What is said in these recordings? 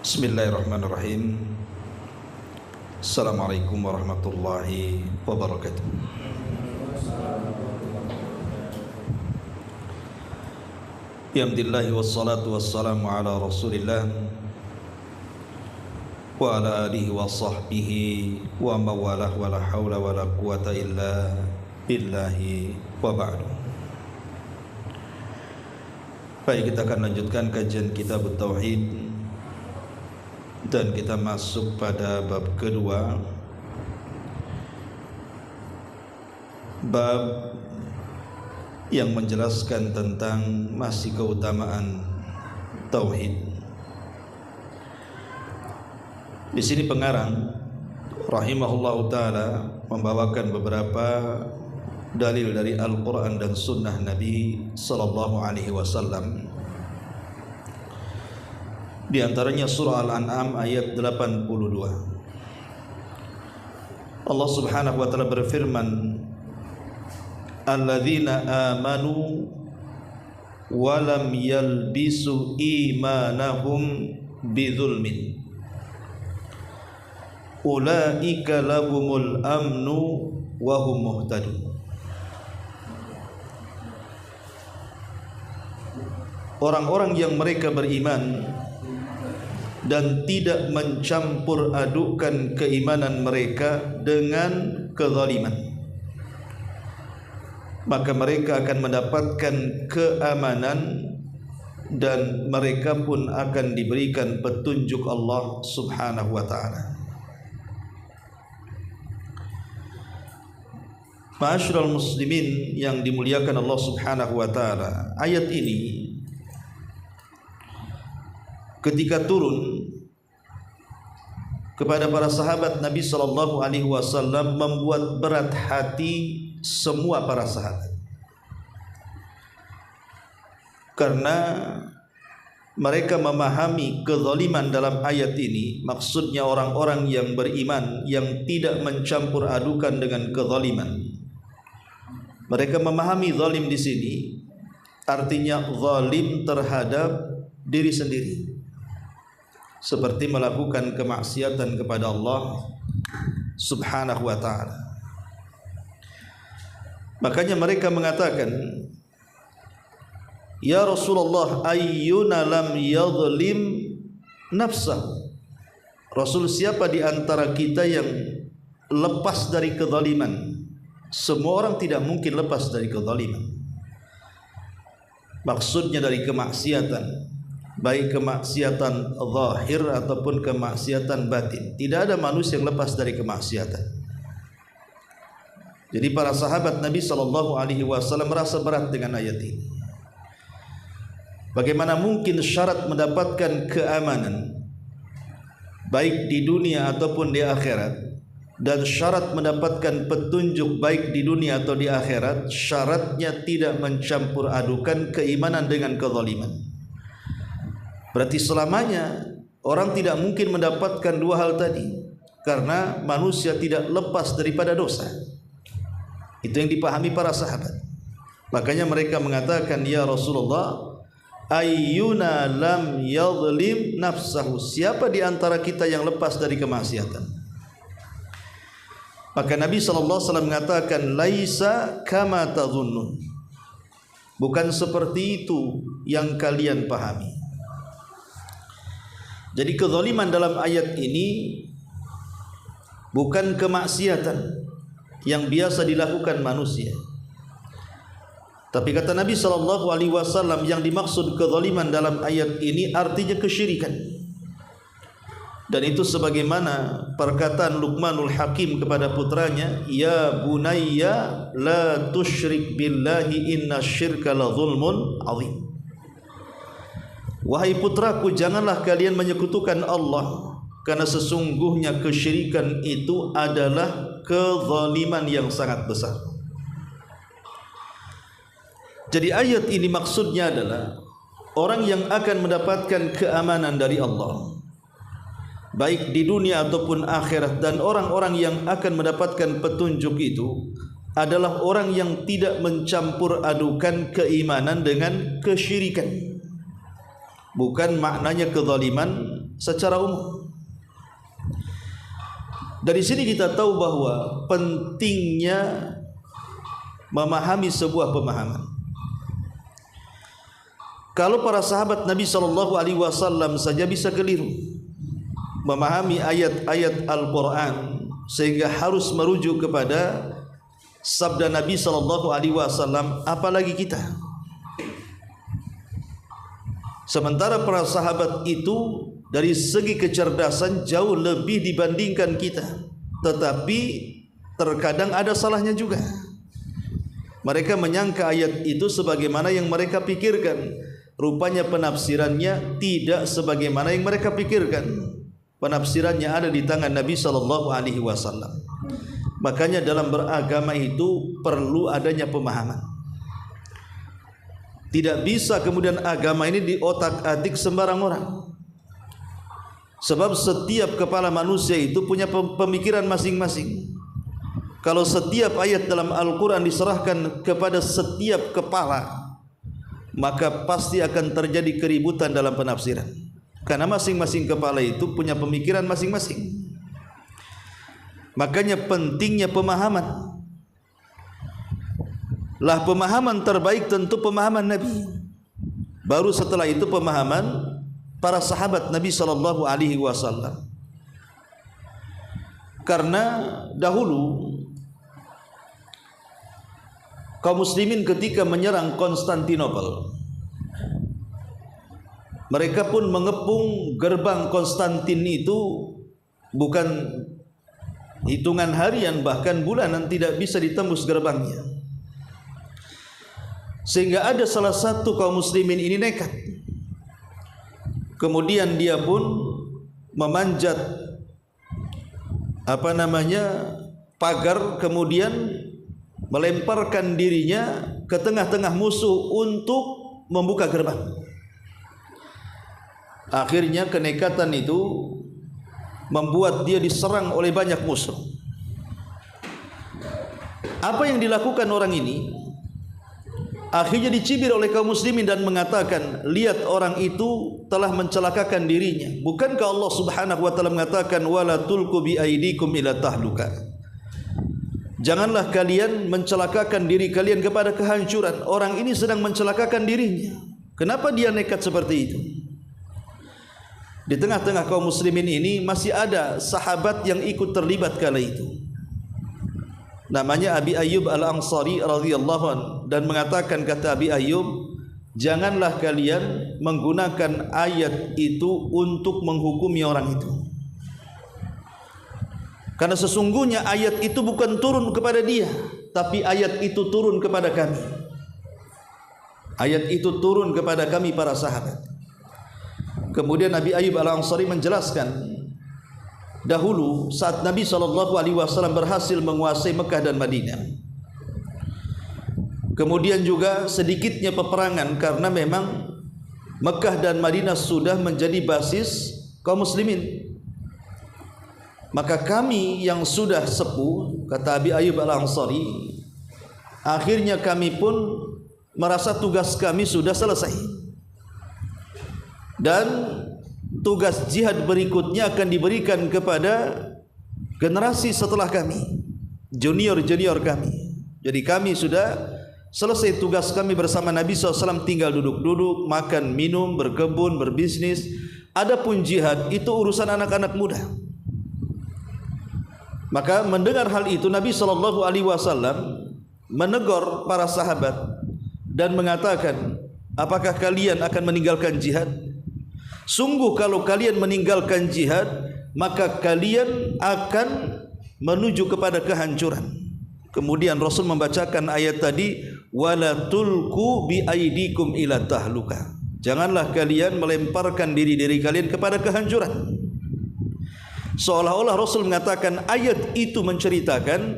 Bismillahirrahmanirrahim. Assalamualaikum warahmatullahi wabarakatuh. Alhamdulillah wassalatu wassalamu ala Rasulillah wa ala alihi wa sahbihi wa mawalah wa la hawla wa la quwata illa billahi wa ba'du. Baik, kita akan lanjutkan kajian kitab Tauhid dan kita masuk pada bab kedua, bab yang menjelaskan tentang masih keutamaan tauhid. Di sini pengarang rahimahullahu taala membawakan beberapa dalil dari Al-Quran dan Sunnah Nabi sallallahu alaihi wasallam. Di antaranya surah Al-An'am ayat 82. Allah Subhanahu wa taala berfirman, "Alladzina amanu wa lam yalbisu imanahum bidzulmin ulaika lahumul amnu wa hum muhtadun." Orang-orang yang mereka beriman dan tidak mencampur adukan keimanan mereka dengan kezaliman, maka mereka akan mendapatkan keamanan dan mereka pun akan diberikan petunjuk Allah Subhanahu wa taala. Ma'asyiral muslimin yang dimuliakan Allah Subhanahu wa taala, ayat ini ketika turun kepada para sahabat Nabi sallallahu alaihi wasallam membuat berat hati semua para sahabat, karena mereka memahami kezaliman dalam ayat ini maksudnya orang-orang yang beriman yang tidak mencampur adukan dengan kezaliman. Mereka memahami zalim di sini artinya zalim terhadap diri sendiri, seperti melakukan kemaksiatan kepada Allah Subhanahu wa ta'ala. Makanya mereka mengatakan, "Ya Rasulullah, ayyuna lam yadhlim nafsah." Rasul, siapa di antara kita yang lepas dari kezaliman? Semua orang tidak mungkin lepas dari kezaliman. Maksudnya dari kemaksiatan, baik kemaksiatan zahir ataupun kemaksiatan batin. Tidak ada manusia yang lepas dari kemaksiatan. Jadi para sahabat Nabi sallallahu alaihi wasallam merasa berat dengan ayat ini. Bagaimana mungkin syarat mendapatkan keamanan baik di dunia ataupun di akhirat, dan syarat mendapatkan petunjuk baik di dunia atau di akhirat, syaratnya tidak mencampur adukan keimanan dengan kezaliman. Berarti selamanya orang tidak mungkin mendapatkan dua hal tadi, karena manusia tidak lepas daripada dosa. Itu yang dipahami para sahabat. Makanya mereka mengatakan, "Ya Rasulullah, ayyuna lam yadhlim nafsahu." Siapa di antara kita yang lepas dari kemaksiatan? Maka Nabi SAW mengatakan, "Laisa kama tadhunnun." Bukan seperti itu yang kalian pahami. Jadi kezaliman dalam ayat ini bukan kemaksiatan yang biasa dilakukan manusia. Tapi kata Nabi SAW, yang dimaksud kezaliman dalam ayat ini artinya kesyirikan. Dan itu sebagaimana perkataan Luqmanul Hakim kepada putranya, "Ya bunayya la tusyrik billahi inna syirka la zulmun azim." Wahai putraku, janganlah kalian menyekutukan Allah, karena sesungguhnya kesyirikan itu adalah kezaliman yang sangat besar. Jadi ayat ini maksudnya adalah orang yang akan mendapatkan keamanan dari Allah baik di dunia ataupun akhirat, dan orang-orang yang akan mendapatkan petunjuk itu adalah orang yang tidak mencampur adukan keimanan dengan kesyirikan. Bukan maknanya kezaliman secara umum. Dari sini kita tahu bahwa pentingnya memahami sebuah pemahaman. Kalau para sahabat Nabi SAW saja bisa keliru memahami ayat-ayat Al-Quran sehingga harus merujuk kepada sabda Nabi SAW, apalagi kita. Sementara para sahabat itu dari segi kecerdasan jauh lebih dibandingkan kita, tetapi terkadang ada salahnya juga. Mereka menyangka ayat itu sebagaimana yang mereka pikirkan. Rupanya penafsirannya tidak sebagaimana yang mereka pikirkan. Penafsirannya ada di tangan Nabi SAW. Makanya dalam beragama itu perlu adanya pemahaman. Tidak bisa kemudian agama ini diotak-atik sembarang orang. Sebab setiap kepala manusia itu punya pemikiran masing-masing. Kalau setiap ayat dalam Al-Quran diserahkan kepada setiap kepala, maka pasti akan terjadi keributan dalam penafsiran. Karena masing-masing kepala itu punya pemikiran masing-masing. Makanya pentingnya pemahaman. Lah pemahaman terbaik tentu pemahaman Nabi. Baru setelah itu pemahaman para sahabat Nabi SAW. Karena dahulu kaum muslimin ketika menyerang Konstantinopel, mereka pun mengepung gerbang Konstantin itu bukan hitungan harian, bahkan bulanan tidak bisa ditembus gerbangnya. Sehingga ada salah satu kaum muslimin ini nekat. Kemudian dia pun memanjat pagar, kemudian melemparkan dirinya ke tengah-tengah musuh untuk membuka gerbang. Akhirnya kenekatan itu membuat dia diserang oleh banyak musuh. Apa yang dilakukan orang ini? Akhirnya dicibir oleh kaum muslimin dan mengatakan, lihat orang itu telah mencelakakan dirinya. Bukankah Allah Subhanahu wa taala mengatakan wala tulqu bi aidikum ila tahluka? Janganlah kalian mencelakakan diri kalian kepada kehancuran. Orang ini sedang mencelakakan dirinya. Kenapa dia nekat seperti itu? Di tengah-tengah kaum muslimin ini masih ada sahabat yang ikut terlibat kala itu. Namanya Abi Ayyub Al-Ansari radhiyallahu anhu, dan mengatakan, kata Abi Ayyub, janganlah kalian menggunakan ayat itu untuk menghukumi orang itu. Karena sesungguhnya ayat itu bukan turun kepada dia, tapi ayat itu turun kepada kami. Ayat itu turun kepada kami para sahabat. Kemudian Nabi Ayyub Al-Ansari menjelaskan, dahulu saat Nabi SAW berhasil menguasai Mekah dan Madinah, kemudian juga sedikitnya peperangan karena memang Mekah dan Madinah sudah menjadi basis kaum muslimin. Maka kami yang sudah sepuh, kata Abi Ayyub Al-Ansari, akhirnya kami pun merasa tugas kami sudah selesai, dan tugas jihad berikutnya akan diberikan kepada generasi setelah kami, junior-junior kami. Jadi kami sudah selesai tugas kami bersama Nabi SAW, tinggal duduk-duduk, makan, minum, berkebun, berbisnis. Adapun jihad itu urusan anak-anak muda. Maka mendengar hal itu Nabi SAW menegur para sahabat dan mengatakan, apakah kalian akan meninggalkan jihad? Sungguh kalau kalian meninggalkan jihad, maka kalian akan menuju kepada kehancuran. Kemudian Rasul membacakan ayat tadi, wala tulqu bi aidikum ila tahluka. Janganlah kalian melemparkan diri-diri kalian kepada kehancuran. Seolah-olah Rasul mengatakan ayat itu menceritakan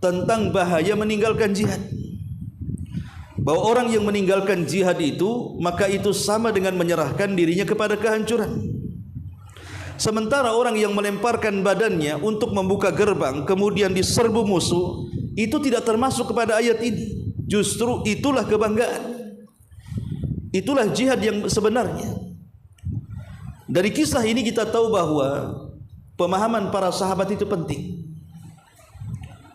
tentang bahaya meninggalkan jihad. Bahwa orang yang meninggalkan jihad itu, maka itu sama dengan menyerahkan dirinya kepada kehancuran. Sementara orang yang melemparkan badannya untuk membuka gerbang kemudian diserbu musuh, itu tidak termasuk kepada ayat ini. Justru itulah kebanggaan. Itulah jihad yang sebenarnya. Dari kisah ini kita tahu bahwa pemahaman para sahabat itu penting.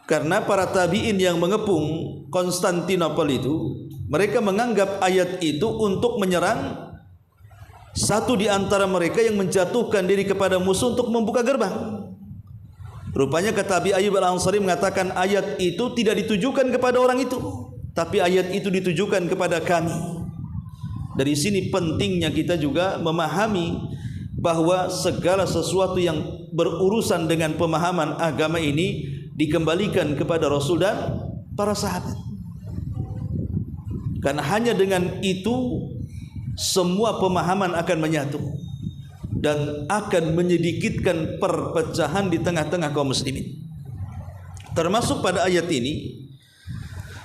Karena para tabi'in yang mengepung Konstantinopel itu, mereka menganggap ayat itu untuk menyerang satu di antara mereka yang menjatuhkan diri kepada musuh untuk membuka gerbang. Rupanya kata Abi Ayyub Al-Ansari mengatakan ayat itu tidak ditujukan kepada orang itu, tapi ayat itu ditujukan kepada kami. Dari sini pentingnya kita juga memahami bahwa segala sesuatu yang berurusan dengan pemahaman agama ini dikembalikan kepada Rasul dan para sahabat. Karena hanya dengan itu semua pemahaman akan menyatu dan akan menyedikitkan perpecahan di tengah-tengah kaum muslimin. Termasuk pada ayat ini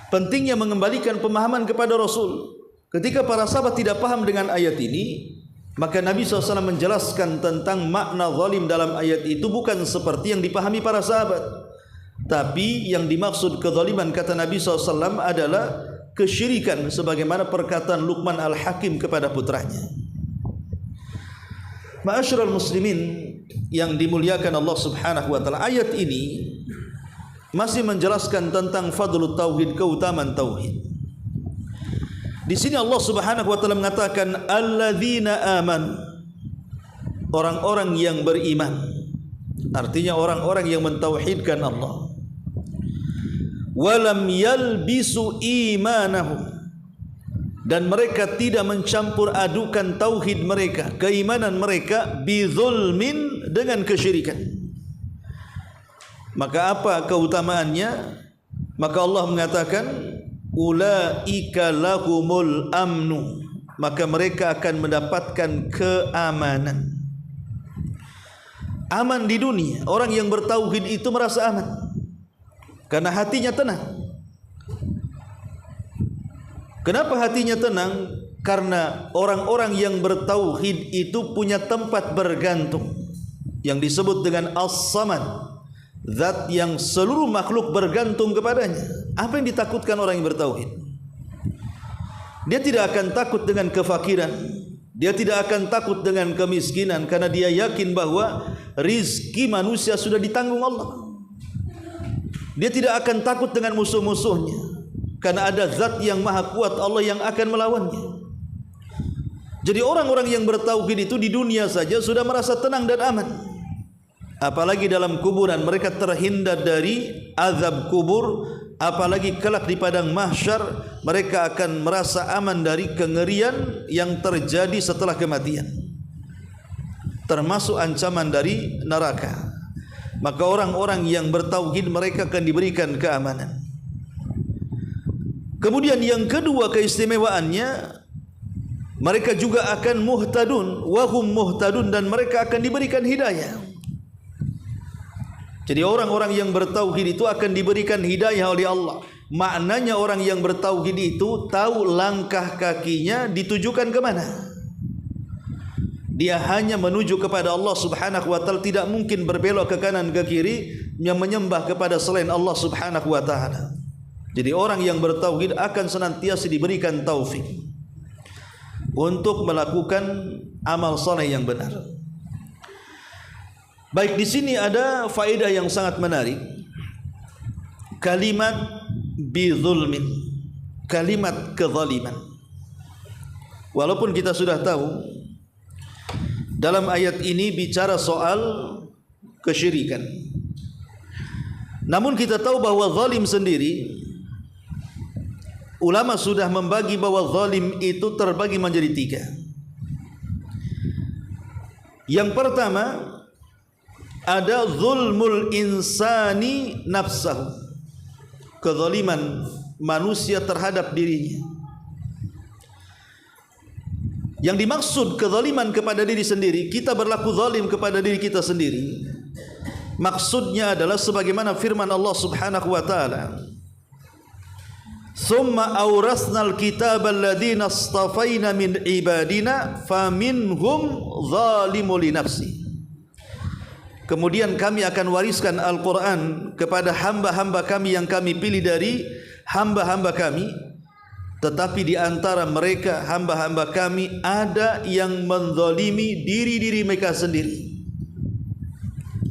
pentingnya mengembalikan pemahaman kepada Rasul. Ketika para sahabat tidak paham dengan ayat ini, maka Nabi SAW menjelaskan tentang makna zalim dalam ayat itu bukan seperti yang dipahami para sahabat, tapi yang dimaksud kezaliman kata Nabi SAW adalah kesyirikan, sebagaimana perkataan Luqman Al-Hakim kepada putranya. Ma'asyiral muslimin yang dimuliakan Allah Subhanahu wa taala, ayat ini masih menjelaskan tentang fadlut tauhid, keutamaan tauhid. Di sini Allah Subhanahu wa taala mengatakan alladzina amanu, orang-orang yang beriman. Artinya orang-orang yang mentauhidkan Allah. Walam yalbisu imanahum, dan mereka tidak mencampur adukan tauhid mereka, keimanan mereka, bizulmin, dengan kesyirikan. Maka apa keutamaannya? Maka Allah mengatakan ulaika lahumul amnu, maka mereka akan mendapatkan keamanan. Aman di dunia. Orang yang bertauhid itu merasa aman karena hatinya tenang. Kenapa hatinya tenang? Karena orang-orang yang bertauhid itu punya tempat bergantung yang disebut dengan As-Samad, zat yang seluruh makhluk bergantung kepadanya. Apa yang ditakutkan orang yang bertauhid? Dia tidak akan takut dengan kefakiran, dia tidak akan takut dengan kemiskinan, karena dia yakin bahwa rizki manusia sudah ditanggung Allah. Dia tidak akan takut dengan musuh-musuhnya, karena ada zat yang maha kuat, Allah yang akan melawannya. Jadi orang-orang yang bertauhid itu di dunia saja sudah merasa tenang dan aman. Apalagi dalam kuburan mereka terhindar dari azab kubur, apalagi kelak di padang mahsyar mereka akan merasa aman dari kengerian yang terjadi setelah kematian, termasuk ancaman dari neraka. Maka orang-orang yang bertauhid mereka akan diberikan keamanan. Kemudian yang kedua keistimewaannya, mereka juga akan muhtadun, wahum muhtadun, dan mereka akan diberikan hidayah. Jadi orang-orang yang bertauhid itu akan diberikan hidayah oleh Allah. Maknanya orang yang bertauhid itu tahu langkah kakinya ditujukan ke mana. Dia hanya menuju kepada Allah Subhanahu wa taala, tidak mungkin berbelok ke kanan ke kiri yang menyembah kepada selain Allah Subhanahu wa taala. Jadi orang yang bertauhid akan senantiasa diberikan taufik untuk melakukan amal saleh yang benar. Baik, di sini ada faedah yang sangat menarik. Kalimat bizulmin, kalimat kezaliman. Walaupun kita sudah tahu dalam ayat ini bicara soal kesyirikan, namun kita tahu bahwa zalim sendiri, ulama sudah membagi bahwa zalim itu terbagi menjadi tiga. Yang pertama ada zulmul insani nafsahu, kezaliman manusia terhadap dirinya. Yang dimaksud kezaliman kepada diri sendiri, kita berlaku zalim kepada diri kita sendiri, maksudnya adalah sebagaimana firman Allah Subhanahu wa taala, "Tsumma awrasnal kitaba alladziina astafaina min ibadina faminhum zalimun li nafsi." Kemudian kami akan wariskan Al-Quran kepada hamba-hamba kami yang kami pilih dari hamba-hamba kami. tetapi di antara mereka hamba-hamba kami ada yang menzalimi diri-diri mereka sendiri.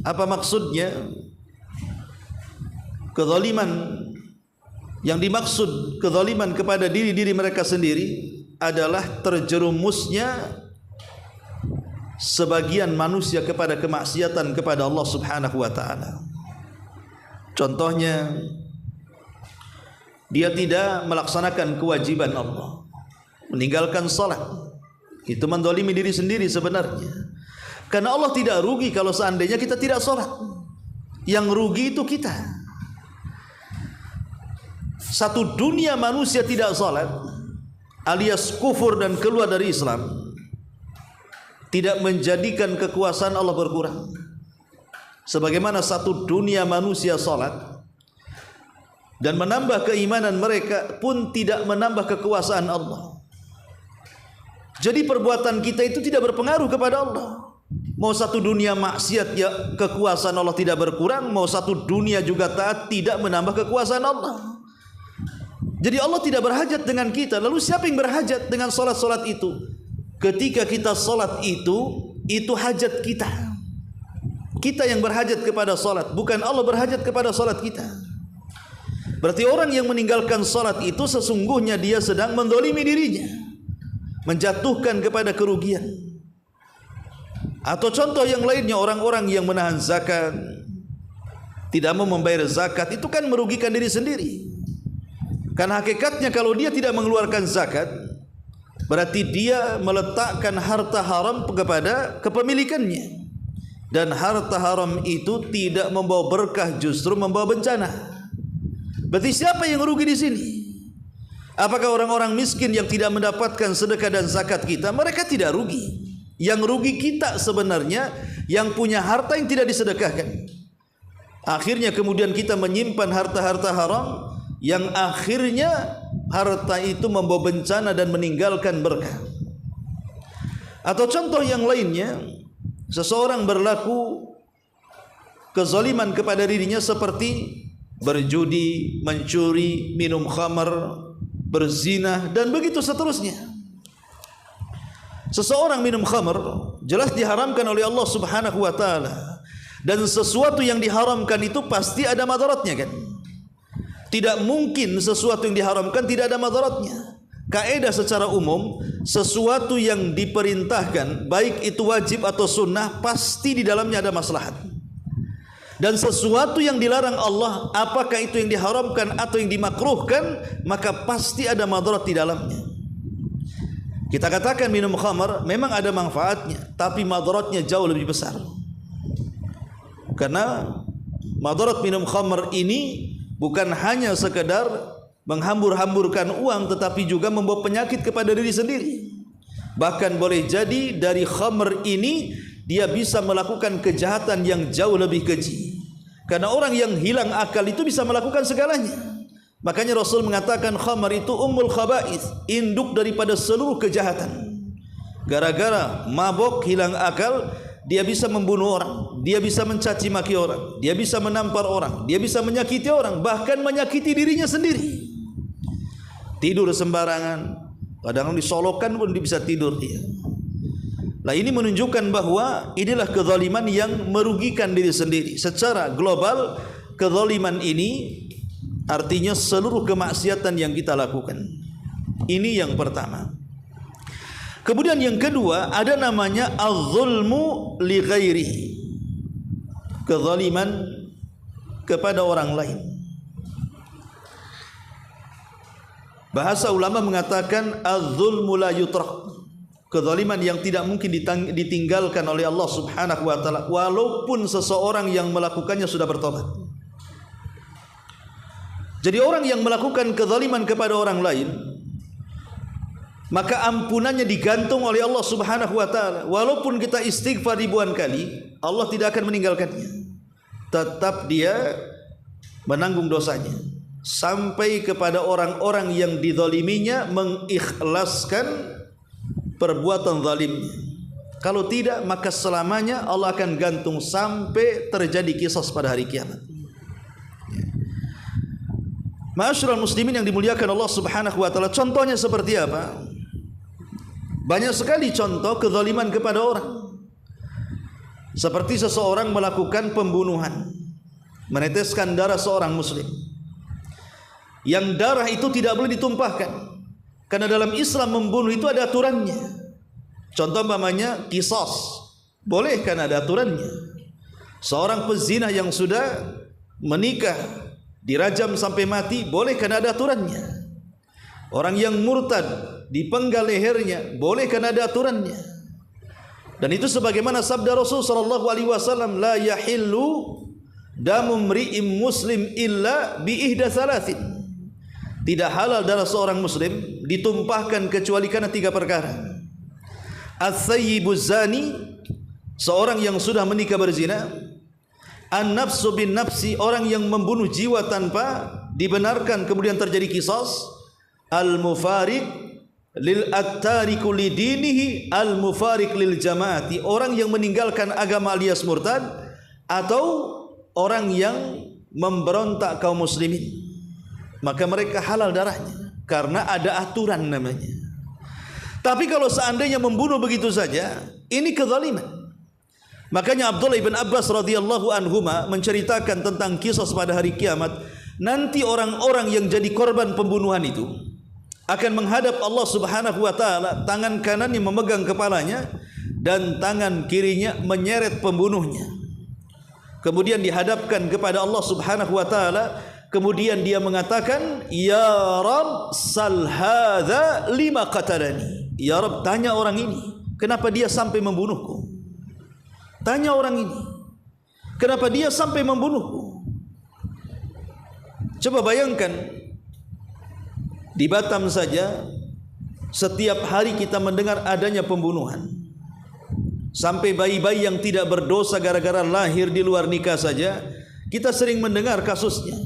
Apa maksudnya? Kezaliman yang dimaksud, kezaliman kepada diri-diri mereka sendiri adalah terjerumusnya sebagian manusia kepada kemaksiatan kepada Allah Subhanahu wa taala. Contohnya, dia tidak melaksanakan kewajiban Allah, meninggalkan salat. Itu menzalimi diri sendiri sebenarnya. Karena Allah tidak rugi kalau seandainya kita tidak salat. Yang rugi itu kita. Satu dunia manusia tidak salat alias kufur dan keluar dari Islam tidak menjadikan kekuasaan Allah berkurang. Sebagaimana satu dunia manusia salat dan menambah keimanan mereka pun tidak menambah kekuasaan Allah. Jadi perbuatan kita itu tidak berpengaruh kepada Allah. Mau satu dunia maksiat ya kekuasaan Allah tidak berkurang, mau satu dunia juga taat tidak menambah kekuasaan Allah. Jadi Allah tidak berhajat dengan kita. Lalu siapa yang berhajat dengan solat-solat itu? Ketika kita solat itu hajat kita. Kita yang berhajat kepada solat, bukan Allah berhajat kepada solat kita. Berarti orang yang meninggalkan solat itu sesungguhnya dia sedang menzalimi dirinya, menjatuhkan kepada kerugian. Atau contoh yang lainnya, orang-orang yang menahan zakat, tidak mau membayar zakat, itu kan merugikan diri sendiri. Karena hakikatnya kalau dia tidak mengeluarkan zakat, berarti dia meletakkan harta haram kepada kepemilikannya. Dan harta haram itu tidak membawa berkah, justru membawa bencana. Berarti siapa yang rugi di sini? Apakah orang-orang miskin yang tidak mendapatkan sedekah dan zakat kita? Mereka tidak rugi. Yang rugi kita sebenarnya yang punya harta yang tidak disedekahkan. Akhirnya kemudian kita menyimpan harta-harta haram yang akhirnya harta itu membawa bencana dan meninggalkan berkah. Atau contoh yang lainnya, seseorang berlaku kezaliman kepada dirinya seperti berjudi, mencuri, minum khamar, berzina dan begitu seterusnya. Seseorang minum khamar jelas diharamkan oleh Allah Subhanahu wa taala, dan sesuatu yang diharamkan itu pasti ada madaratnya kan? Tidak mungkin sesuatu yang diharamkan tidak ada madaratnya. Kaidah secara umum, sesuatu yang diperintahkan, baik itu wajib atau sunnah, pasti di dalamnya ada maslahat. Dan sesuatu yang dilarang Allah, apakah itu yang diharamkan atau yang dimakruhkan, maka pasti ada madarat di dalamnya. Kita katakan minum khamar memang ada manfaatnya, tapi madaratnya jauh lebih besar. Karena madarat minum khamar ini bukan hanya sekedar menghambur-hamburkan uang, tetapi juga membawa penyakit kepada diri sendiri. Bahkan boleh jadi dari khamr ini dia bisa melakukan kejahatan yang jauh lebih keji. Karena orang yang hilang akal itu bisa melakukan segalanya. Makanya Rasul mengatakan khamr itu ummul khaba'ith, induk daripada seluruh kejahatan. Gara-gara mabok, hilang akal, dia bisa membunuh orang, dia bisa mencaci maki orang, dia bisa menampar orang, dia bisa menyakiti orang, bahkan menyakiti dirinya sendiri. Tidur sembarangan, kadang disolokkan pun dia bisa tidur dia. Nah, ini menunjukkan bahwa inilah kezaliman yang merugikan diri sendiri. Secara global, kezaliman ini artinya seluruh kemaksiatan yang kita lakukan. Ini yang pertama. Kemudian yang kedua ada namanya az-zulmu li ghairihi, kezaliman kepada orang lain. Bahasa ulama mengatakan az-zulmu la yutrak, kezaliman yang tidak mungkin ditinggalkan oleh Allah Subhanahu wa taala walaupun seseorang yang melakukannya sudah bertobat. Jadi orang yang melakukan kezaliman kepada orang lain, maka ampunannya digantung oleh Allah Subhanahu wa taala. Walaupun kita istighfar ribuan kali, Allah tidak akan meninggalkannya. Tetap dia menanggung dosanya. Sampai kepada orang-orang yang dizaliminya mengikhlaskan perbuatan zalimnya. Kalau tidak, maka selamanya Allah akan gantung sampai terjadi qisas pada hari kiamat. Ma'asyiral muslimin yang dimuliakan Allah Subhanahu wa taala, contohnya seperti apa? Banyak sekali contoh kezaliman kepada orang. Seperti seseorang melakukan pembunuhan, meneteskan darah seorang muslim. Yang darah itu tidak boleh ditumpahkan, karena dalam Islam membunuh itu ada aturannya. Contoh umpamanya qisas, boleh karena ada aturannya. Seorang pezina yang sudah menikah dirajam sampai mati, boleh karena ada aturannya. Orang yang murtad dipenggal lehernya, boleh karena ada aturannya. Dan itu sebagaimana sabda Rasul sallallahu alaihi wasallam, la yahillu damu mri'im muslim illa bi ihda thalathin. Tidak halal darah seorang muslim ditumpahkan kecuali karena 3 perkara. As-sayyibuz zani, seorang yang sudah menikah berzina. An-nafsu bin nafsi, orang yang membunuh jiwa tanpa dibenarkan kemudian terjadi qisas. Al-mufariq lil attariku li dinihi al-mufariq lil jamaati, orang yang meninggalkan agama alias murtad, atau orang yang memberontak kaum muslimin, maka mereka halal darahnya karena ada aturan namanya. Tapi kalau seandainya membunuh begitu saja, ini kezaliman. Makanya Abdullah ibn Abbas radhiyallahu anhuma menceritakan tentang kisah pada hari kiamat. Nanti orang-orang yang jadi korban pembunuhan itu akan menghadap Allah Subhanahu wa taala, tangan kanannya memegang kepalanya dan tangan kirinya menyeret pembunuhnya. Kemudian dihadapkan kepada Allah Subhanahu wa taala, kemudian dia mengatakan, "Ya Rabb, sal hadza lima qatalani." Ya Rabb, tanya orang ini, kenapa dia sampai membunuhku? Tanya orang ini, kenapa dia sampai membunuhku? Coba bayangkan, di Batam saja setiap hari kita mendengar adanya pembunuhan. Sampai bayi-bayi yang tidak berdosa gara-gara lahir di luar nikah saja kita sering mendengar kasusnya.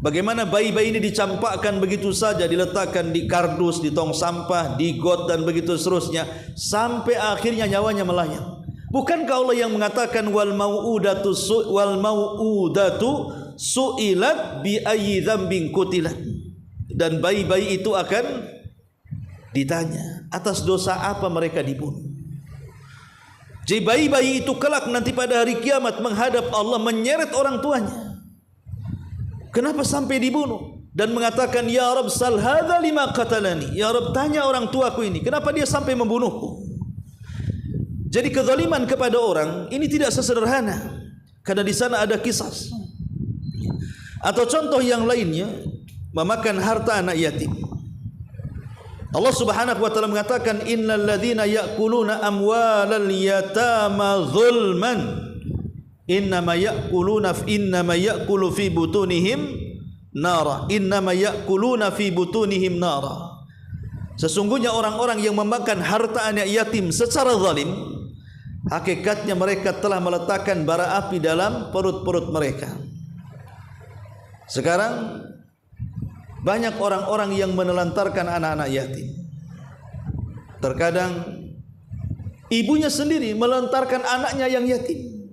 Bagaimana bayi-bayi ini dicampakkan begitu saja, diletakkan di kardus, di tong sampah, di got dan begitu seterusnya, sampai akhirnya nyawanya melayang. Bukankah Allah yang mengatakan wal mau'udatu su'ilat bi ayyi dzambin qutilat? Dan bayi-bayi itu akan ditanya atas dosa apa mereka dibunuh. Jadi bayi-bayi itu kelak nanti pada hari kiamat menghadap Allah, menyeret orang tuanya. Kenapa sampai dibunuh? Dan mengatakan, Ya Rabb, sal hadza lima qatalani. Ya Rabb, tanya orang tuaku ini, kenapa dia sampai membunuhku? Jadi kezaliman kepada orang ini tidak sesederhana, karena di sana ada qisas. Atau contoh yang lainnya, memakan harta anak yatim. Allah Subhanahu wa taala mengatakan, innal ladzina ya'kuluna amwalal yatama zulman innama ya'kulu fi butunihim nara. Innama ya'kuluna fi butunihim nara. Sesungguhnya orang-orang yang memakan harta anak yatim secara zalim, hakikatnya mereka telah meletakkan bara api dalam perut-perut mereka. Sekarang banyak orang-orang yang menelantarkan anak-anak yatim. Terkadang ibunya sendiri melantarkan anaknya yang yatim.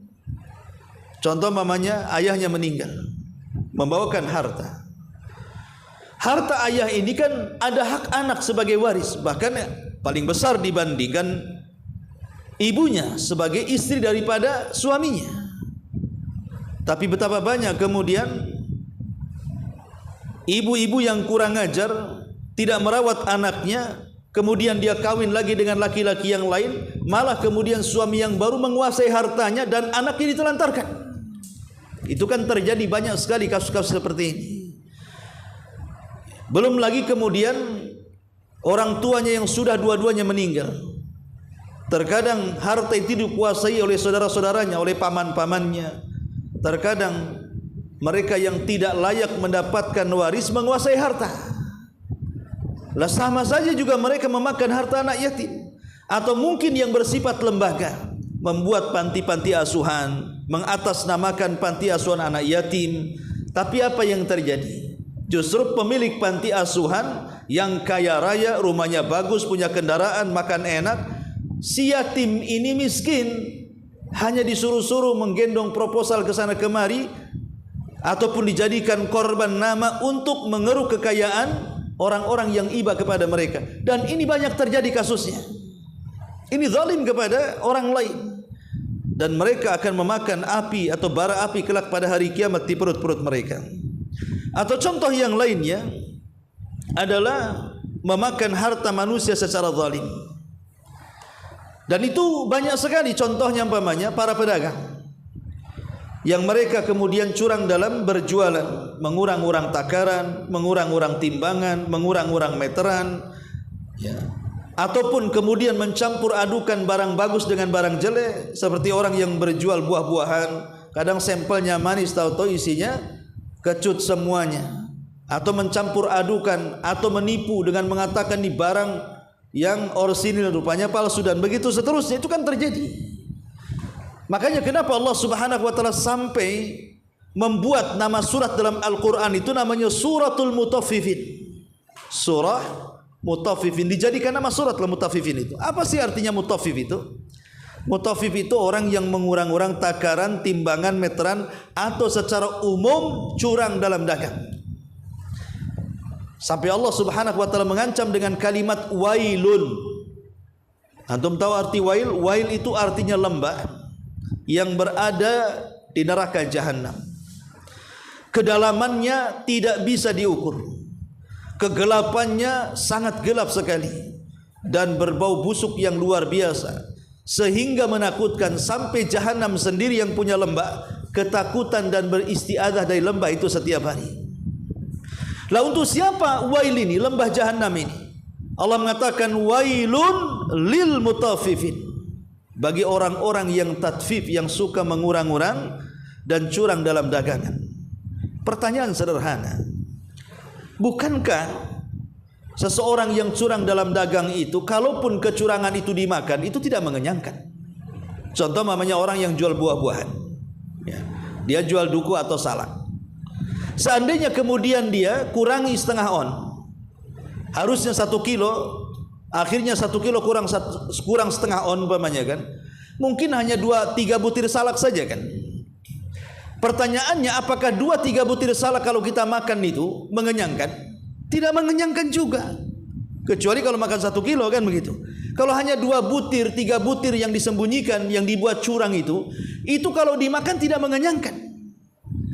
Contoh mamanya, ayahnya meninggal, membawakan harta. Harta ayah ini kan ada hak anak sebagai waris, bahkan paling besar dibandingkan ibunya sebagai istri daripada suaminya. Tapi betapa banyak kemudian ibu-ibu yang kurang ajar, tidak merawat anaknya, kemudian dia kawin lagi dengan laki-laki yang lain, malah kemudian suami yang baru menguasai hartanya dan anaknya ditelantarkan. Itu kan terjadi banyak sekali kasus-kasus seperti ini. Belum lagi kemudian orang tuanya yang sudah dua-duanya meninggal. Terkadang harta itu dikuasai oleh saudara-saudaranya, oleh paman-pamannya. Terkadang mereka yang tidak layak mendapatkan waris menguasai harta. Lah sama saja juga mereka memakan harta anak yatim. Atau mungkin yang bersifat lembaga, membuat panti-panti asuhan, mengatasnamakan panti asuhan anak yatim. Tapi apa yang terjadi? Justru pemilik panti asuhan yang kaya raya, rumahnya bagus, punya kendaraan, makan enak, si yatim ini miskin, hanya disuruh-suruh menggendong proposal ke sana kemari, ataupun dijadikan korban nama untuk mengeruk kekayaan orang-orang yang iba kepada mereka. Dan ini banyak terjadi kasusnya. Ini zalim kepada orang lain. Dan mereka akan memakan api atau bara api kelak pada hari kiamat di perut-perut mereka. Atau contoh yang lainnya adalah memakan harta manusia secara zalim. Dan itu banyak sekali contohnya, umpamanya para pedagang yang mereka kemudian curang dalam berjualan, mengurang-urang takaran, mengurang-urang timbangan, mengurang-urang meteran, ya. Ataupun kemudian mencampur adukan barang bagus dengan barang jelek, seperti orang yang berjual buah-buahan, kadang sampelnya manis, tahu-tahu isinya kecut semuanya. Atau mencampur adukan, atau menipu dengan mengatakan di barang yang orisinil rupanya palsu, dan begitu seterusnya. Itu kan terjadi. Makanya kenapa Allah Subhanahu wa taala sampai membuat nama surat dalam Al-Qur'an itu namanya Suratul Mutaffifin. Surah Mutaffifin, dijadikan nama surat Al-Mutaffifin itu. Apa sih artinya mutaffif itu? Mutaffif itu orang yang mengurang-urang takaran, timbangan, meteran, atau secara umum curang dalam dagang. Sampai Allah Subhanahu wa taala mengancam dengan kalimat wailun. Antum tahu arti wail? Wail itu artinya lembah yang berada di neraka jahanam. Kedalamannya tidak bisa diukur. Kegelapannya sangat gelap sekali dan berbau busuk yang luar biasa, sehingga menakutkan. Sampai jahanam sendiri yang punya lembah ketakutan dan beristiadah dari lembah itu setiap hari. Lah untuk siapa wail ini, lembah jahanam ini? Allah mengatakan wailun lil mutaffifin, bagi orang-orang yang tatfif, yang suka mengurang-urang dan curang dalam dagangan. Pertanyaan sederhana, bukankah seseorang yang curang dalam dagang itu, kalaupun kecurangan itu dimakan, itu tidak mengenyangkan? Contoh namanya orang yang jual buah-buahan, ya, dia jual duku atau salak. Seandainya kemudian dia kurangi setengah on, harusnya 1 kilo, akhirnya 1 kilo kurang setengah on umpamanya kan, mungkin hanya 2-3 butir salak saja kan. Pertanyaannya, apakah 2-3 butir salak kalau kita makan itu mengenyangkan? Tidak mengenyangkan juga, kecuali kalau makan 1 kilo kan begitu. Kalau hanya 2 butir, 3 butir yang disembunyikan, yang dibuat curang itu kalau dimakan tidak mengenyangkan.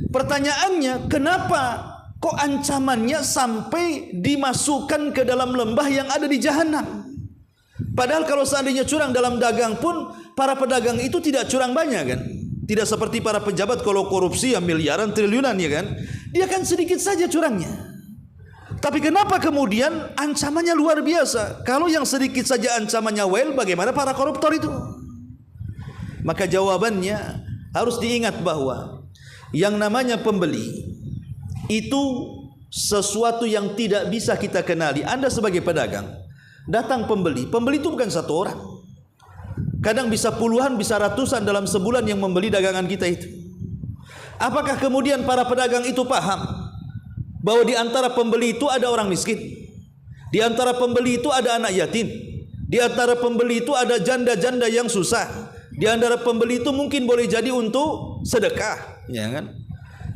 Pertanyaannya, kenapa kok ancamannya sampai dimasukkan ke dalam lembah yang ada di jahanam? Padahal kalau seandainya curang dalam dagang pun, para pedagang itu tidak curang banyak kan? Tidak seperti para pejabat kalau korupsi ya miliaran, triliunan ya kan? Dia kan sedikit saja curangnya. Tapi kenapa kemudian ancamannya luar biasa? Kalau yang sedikit saja ancamannya wail, bagaimana para koruptor itu? Maka jawabannya harus diingat bahwa yang namanya pembeli itu sesuatu yang tidak bisa kita kenali. Anda sebagai pedagang, datang pembeli itu bukan satu orang. Kadang bisa puluhan, bisa ratusan dalam sebulan yang membeli dagangan kita itu. Apakah kemudian para pedagang itu paham bahwa di antara pembeli itu ada orang miskin, di antara pembeli itu ada anak yatim, di antara pembeli itu ada janda-janda yang susah, di antara pembeli itu mungkin boleh jadi untuk sedekah, ya kan?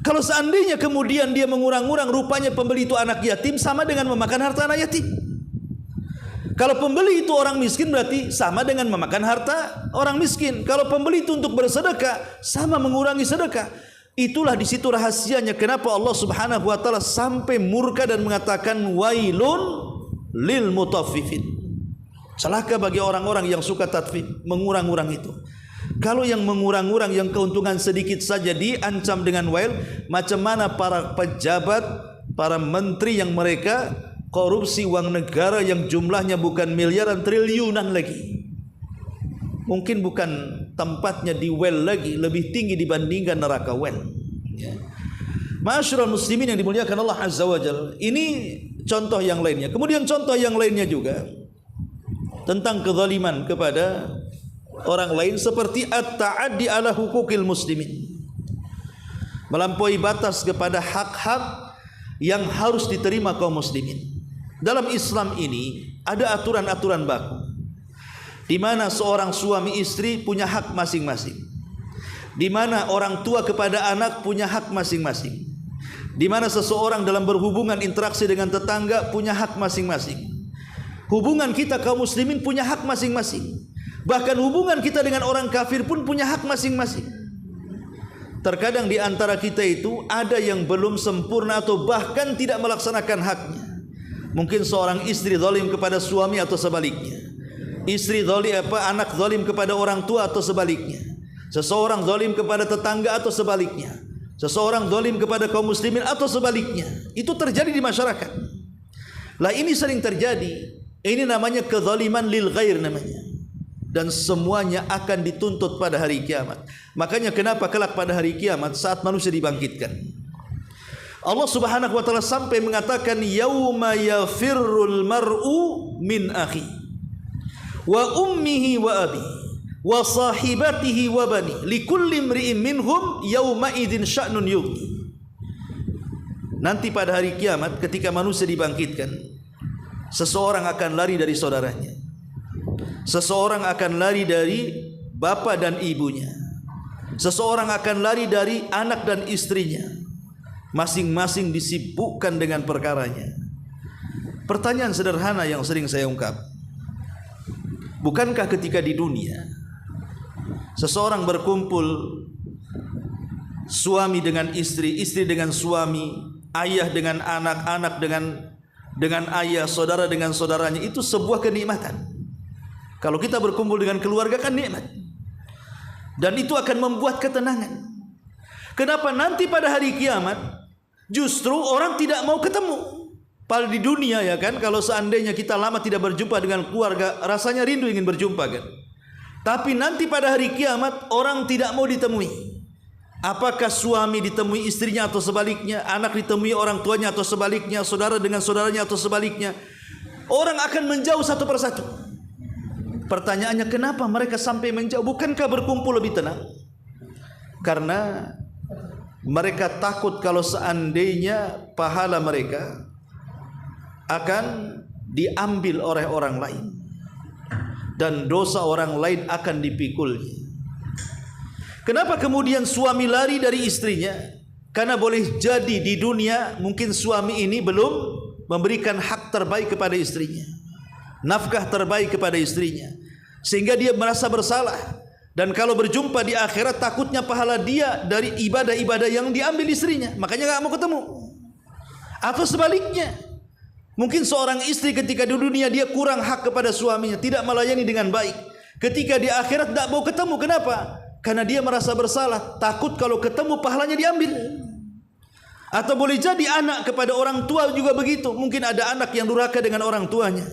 Kalau seandainya kemudian dia mengurang-urang, rupanya pembeli itu anak yatim, sama dengan memakan harta anak yatim. Kalau pembeli itu orang miskin, berarti sama dengan memakan harta orang miskin. Kalau pembeli itu untuk bersedekah, sama mengurangi sedekah. Itulah di situ rahasianya kenapa Allah Subhanahu wa taala sampai murka dan mengatakan wailun lil mutaffifin. Celaka bagi orang-orang yang suka tatfif, mengurang-urang itu. Kalau yang mengurang-urang, yang keuntungan sedikit saja diancam dengan wail, macam mana para pejabat, para menteri yang mereka korupsi uang negara yang jumlahnya bukan miliaran, triliunan lagi. Mungkin bukan tempatnya di well lagi, lebih tinggi dibandingkan neraka well. Ya. Ma'asyiral muslimin yang dimuliakan Allah Azza wa Jalla. Ini contoh yang lainnya. Kemudian contoh yang lainnya juga tentang kezaliman kepada orang lain, seperti at-ta'addi ala hukukil muslimin, melampaui batas kepada hak-hak yang harus diterima kaum muslimin. Dalam Islam ini ada aturan-aturan baku, di mana seorang suami istri punya hak masing-masing. di mana orang tua kepada anak punya hak masing-masing, di mana seseorang dalam berhubungan interaksi dengan tetangga punya hak masing-masing. Hubungan kita kaum muslimin punya hak masing-masing. Bahkan hubungan kita dengan orang kafir pun punya hak masing-masing. Terkadang di antara kita itu ada yang belum sempurna atau bahkan tidak melaksanakan haknya. Mungkin seorang istri zalim kepada suami atau sebaliknya. Anak zalim kepada orang tua atau sebaliknya. Seseorang zalim kepada tetangga atau sebaliknya. Seseorang zalim kepada kaum muslimin atau sebaliknya. Itu terjadi di masyarakat. Lah ini sering terjadi. Ini namanya kezaliman lil ghair namanya. Dan semuanya akan dituntut pada hari kiamat. Makanya kenapa kelak pada hari kiamat saat manusia dibangkitkan, Allah Subhanahu wa taala sampai mengatakan yauma yafirrul mar'u min akhi wa ummihi wa abi wa sahibatihi wa bani likulli imri'in minhum yauma idzin sya'nun yughni. Nanti pada hari kiamat ketika manusia dibangkitkan, seseorang akan lari dari saudaranya, seseorang akan lari dari bapak dan ibunya, seseorang akan lari dari anak dan istrinya. Masing-masing disibukkan dengan perkaranya. Pertanyaan sederhana yang sering saya ungkap, bukankah ketika di dunia seseorang berkumpul, suami dengan istri, istri dengan suami, ayah dengan anak, anak dengan ayah, saudara dengan saudaranya, itu sebuah kenikmatan. Kalau kita berkumpul dengan keluarga kan nikmat, dan itu akan membuat ketenangan. Kenapa nanti pada hari kiamat justru orang tidak mau ketemu? Pada di dunia ya kan, kalau seandainya kita lama tidak berjumpa dengan keluarga, rasanya rindu ingin berjumpa kan. Tapi nanti pada hari kiamat orang tidak mau ditemui. Apakah suami ditemui istrinya atau sebaliknya, anak ditemui orang tuanya atau sebaliknya, saudara dengan saudaranya atau sebaliknya, orang akan menjauh satu persatu. Pertanyaannya, kenapa mereka sampai menjauh? Bukankah berkumpul lebih tenang? Karena mereka takut kalau seandainya pahala mereka akan diambil oleh orang lain dan dosa orang lain akan dipikulnya. Kenapa kemudian suami lari dari istrinya? Karena boleh jadi di dunia mungkin suami ini belum memberikan hak terbaik kepada istrinya, nafkah terbaik kepada istrinya, sehingga dia merasa bersalah. Dan kalau berjumpa di akhirat takutnya pahala dia dari ibadah-ibadah yang diambil istrinya, makanya gak mau ketemu. Atau sebaliknya, mungkin seorang istri ketika di dunia dia kurang hak kepada suaminya, tidak melayani dengan baik. Ketika di akhirat tidak mau ketemu. Kenapa? Karena dia merasa bersalah, takut kalau ketemu pahalanya diambil. Atau boleh jadi anak kepada orang tua juga begitu. Mungkin ada anak yang durhaka dengan orang tuanya,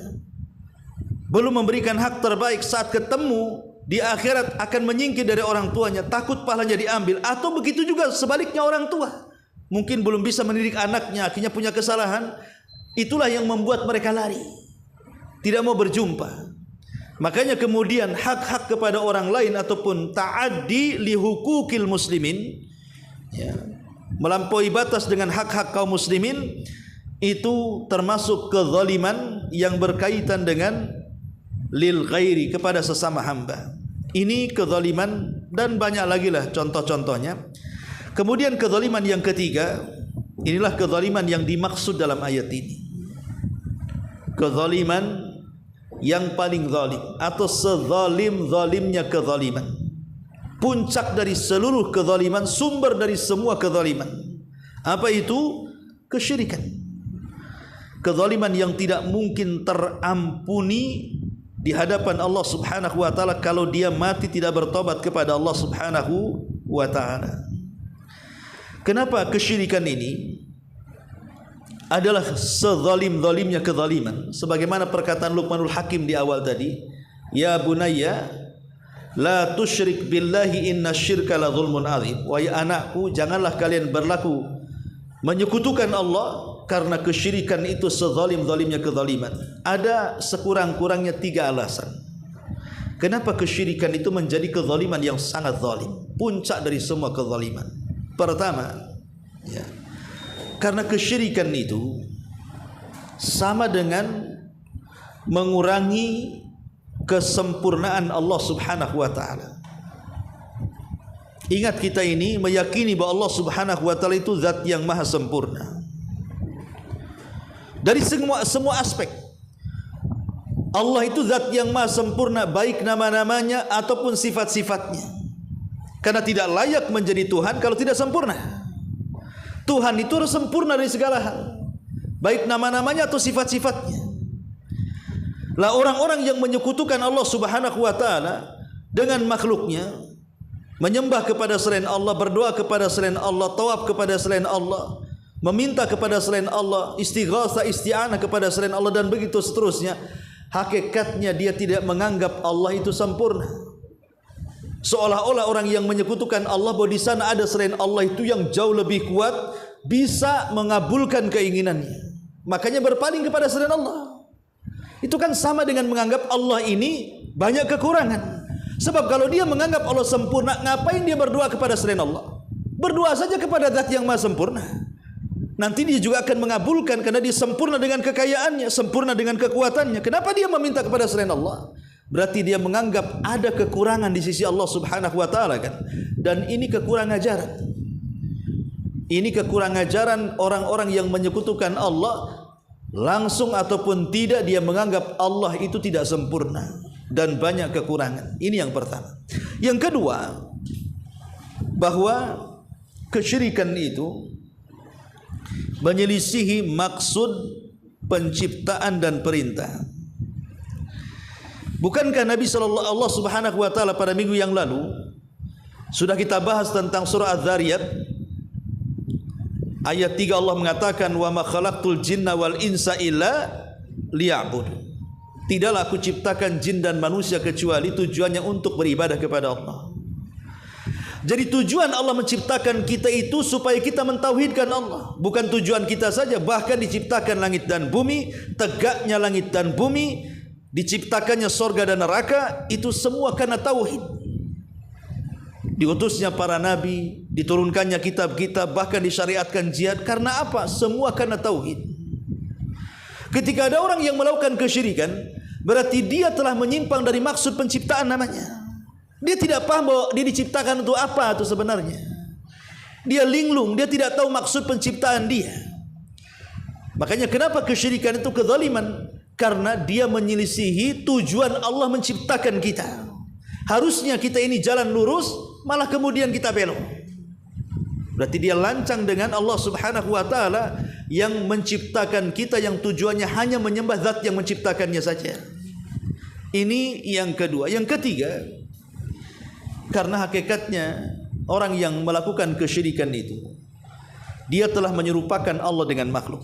belum memberikan hak terbaik, saat ketemu di akhirat akan menyingkir dari orang tuanya, takut pahalanya diambil. Atau begitu juga sebaliknya, orang tua mungkin belum bisa mendidik anaknya, akhirnya punya kesalahan. Itulah yang membuat mereka lari, tidak mau berjumpa. Makanya kemudian hak-hak kepada orang lain ataupun ta'addi li hukukil muslimin, ya, melampaui batas dengan hak-hak kaum muslimin, itu termasuk kezaliman yang berkaitan dengan lil ghairi, kepada sesama hamba. Ini kezaliman dan banyak lagi lah contoh-contohnya. Kemudian kezaliman yang ketiga, inilah kezaliman yang dimaksud dalam ayat ini. Kezaliman yang paling zalim atau sezalim-zalimnya kezaliman. Puncak dari seluruh kezaliman, sumber dari semua kezaliman. Apa itu? Kesyirikan. Kezaliman yang tidak mungkin terampuni di hadapan Allah Subhanahu wa taala kalau dia mati tidak bertobat kepada Allah Subhanahu wa taala. Kenapa kesyirikan ini adalah sezalim-zalimnya kezaliman? Sebagaimana perkataan Luqmanul Hakim di awal tadi, ya bunayya la tusyrik billahi inna syirka la zulmun azim. Wahai anakku, janganlah kalian berlaku menyekutukan Allah, karena kesyirikan itu sezalim-zalimnya kezaliman. Ada sekurang-kurangnya 3 alasan kenapa kesyirikan itu menjadi kezaliman yang sangat zalim, puncak dari semua kezaliman. Pertama, ya, karena kesyirikan itu sama dengan mengurangi kesempurnaan Allah Subhanahu wa taala. Ingat, kita ini meyakini bahwa Allah Subhanahu wa taala itu zat yang maha sempurna. Dari semua aspek. Allah itu zat yang maha sempurna, baik nama-namanya ataupun sifat-sifatnya. Karena tidak layak menjadi Tuhan kalau tidak sempurna. Tuhan itu harus sempurna dari segala hal, baik nama-namanya atau sifat-sifatnya. Lah orang-orang yang menyekutukan Allah Subhanahu wa taala dengan makhluknya, menyembah kepada selain Allah, berdoa kepada selain Allah, tawaf kepada selain Allah, meminta kepada selain Allah, istighatsah, isti'anah kepada selain Allah, dan begitu seterusnya. Hakikatnya dia tidak menganggap Allah itu sempurna. Seolah-olah orang yang menyekutukan Allah bahwa di sana ada selain Allah itu yang jauh lebih kuat, bisa mengabulkan keinginannya. Makanya berpaling kepada selain Allah. Itu kan sama dengan menganggap Allah ini banyak kekurangan. Sebab kalau dia menganggap Allah sempurna, ngapain dia berdoa kepada selain Allah? Berdoa saja kepada zat yang maha sempurna. Nanti dia juga akan mengabulkan karena dia sempurna dengan kekayaannya, sempurna dengan kekuatannya. Kenapa dia meminta kepada selain Allah? Berarti dia menganggap ada kekurangan di sisi Allah Subhanahu wa taala kan. Dan ini kekurangan ajaran. Ini kekurangan ajaran orang-orang yang menyekutukan Allah, langsung ataupun tidak dia menganggap Allah itu tidak sempurna dan banyak kekurangan. Ini yang pertama. Yang kedua, bahwa kesyirikan itu menyelisihi maksud penciptaan dan perintah. Bukankah Nabi Allah Subhanahu wa taala pada minggu yang lalu sudah kita bahas tentang surah Az-Zariyat ayat 3, Allah mengatakan, wa ma khalaqtul jinna wal insa illa liya'budun. Tidaklah aku ciptakan jin dan manusia kecuali tujuannya untuk beribadah kepada Allah. Jadi tujuan Allah menciptakan kita itu supaya kita mentauhidkan Allah. Bukan tujuan kita saja, bahkan diciptakan langit dan bumi, tegaknya langit dan bumi, diciptakannya sorga dan neraka, itu semua karena tauhid. Diutusnya para nabi, diturunkannya kitab-kitab, bahkan disyariatkan jihad. Karena apa? Semua karena tauhid. Ketika ada orang yang melakukan kesyirikan, berarti dia telah menyimpang dari maksud penciptaan namanya. Dia tidak paham bahwa dia diciptakan untuk apa itu sebenarnya. Dia linglung, dia tidak tahu maksud penciptaan dia. Makanya kenapa kesyirikan itu kezaliman? Karena dia menyelisihi tujuan Allah menciptakan kita. Harusnya kita ini jalan lurus, malah kemudian kita belok. Berarti dia lancang dengan Allah Subhanahu wa taala yang menciptakan kita, yang tujuannya hanya menyembah zat yang menciptakannya saja. Ini yang kedua. Yang ketiga, karena hakikatnya orang yang melakukan kesyirikan itu, dia telah menyerupakan Allah dengan makhluk.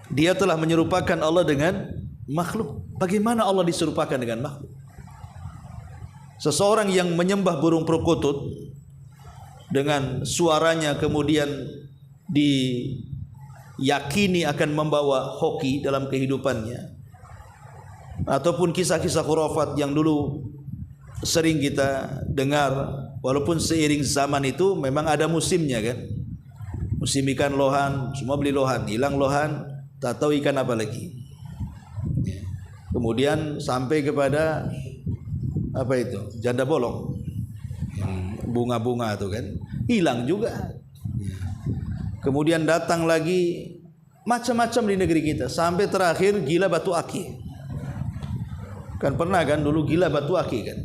Dia telah menyerupakan Allah dengan makhluk. Bagaimana Allah diserupakan dengan makhluk? Seseorang yang menyembah burung perkutut dengan suaranya kemudian diyakini akan membawa hoki dalam kehidupannya, ataupun kisah-kisah khurafat yang dulu sering kita dengar, walaupun seiring zaman itu memang ada musimnya kan. Musim ikan lohan, semua beli lohan, hilang lohan, tak tahu ikan apa lagi. Kemudian sampai kepada apa itu? Janda bolong. Bunga-bunga itu kan hilang juga. Kemudian datang lagi macam-macam di negeri kita, sampai terakhir gila batu aki. Kan pernah kan dulu gila batu aki kan,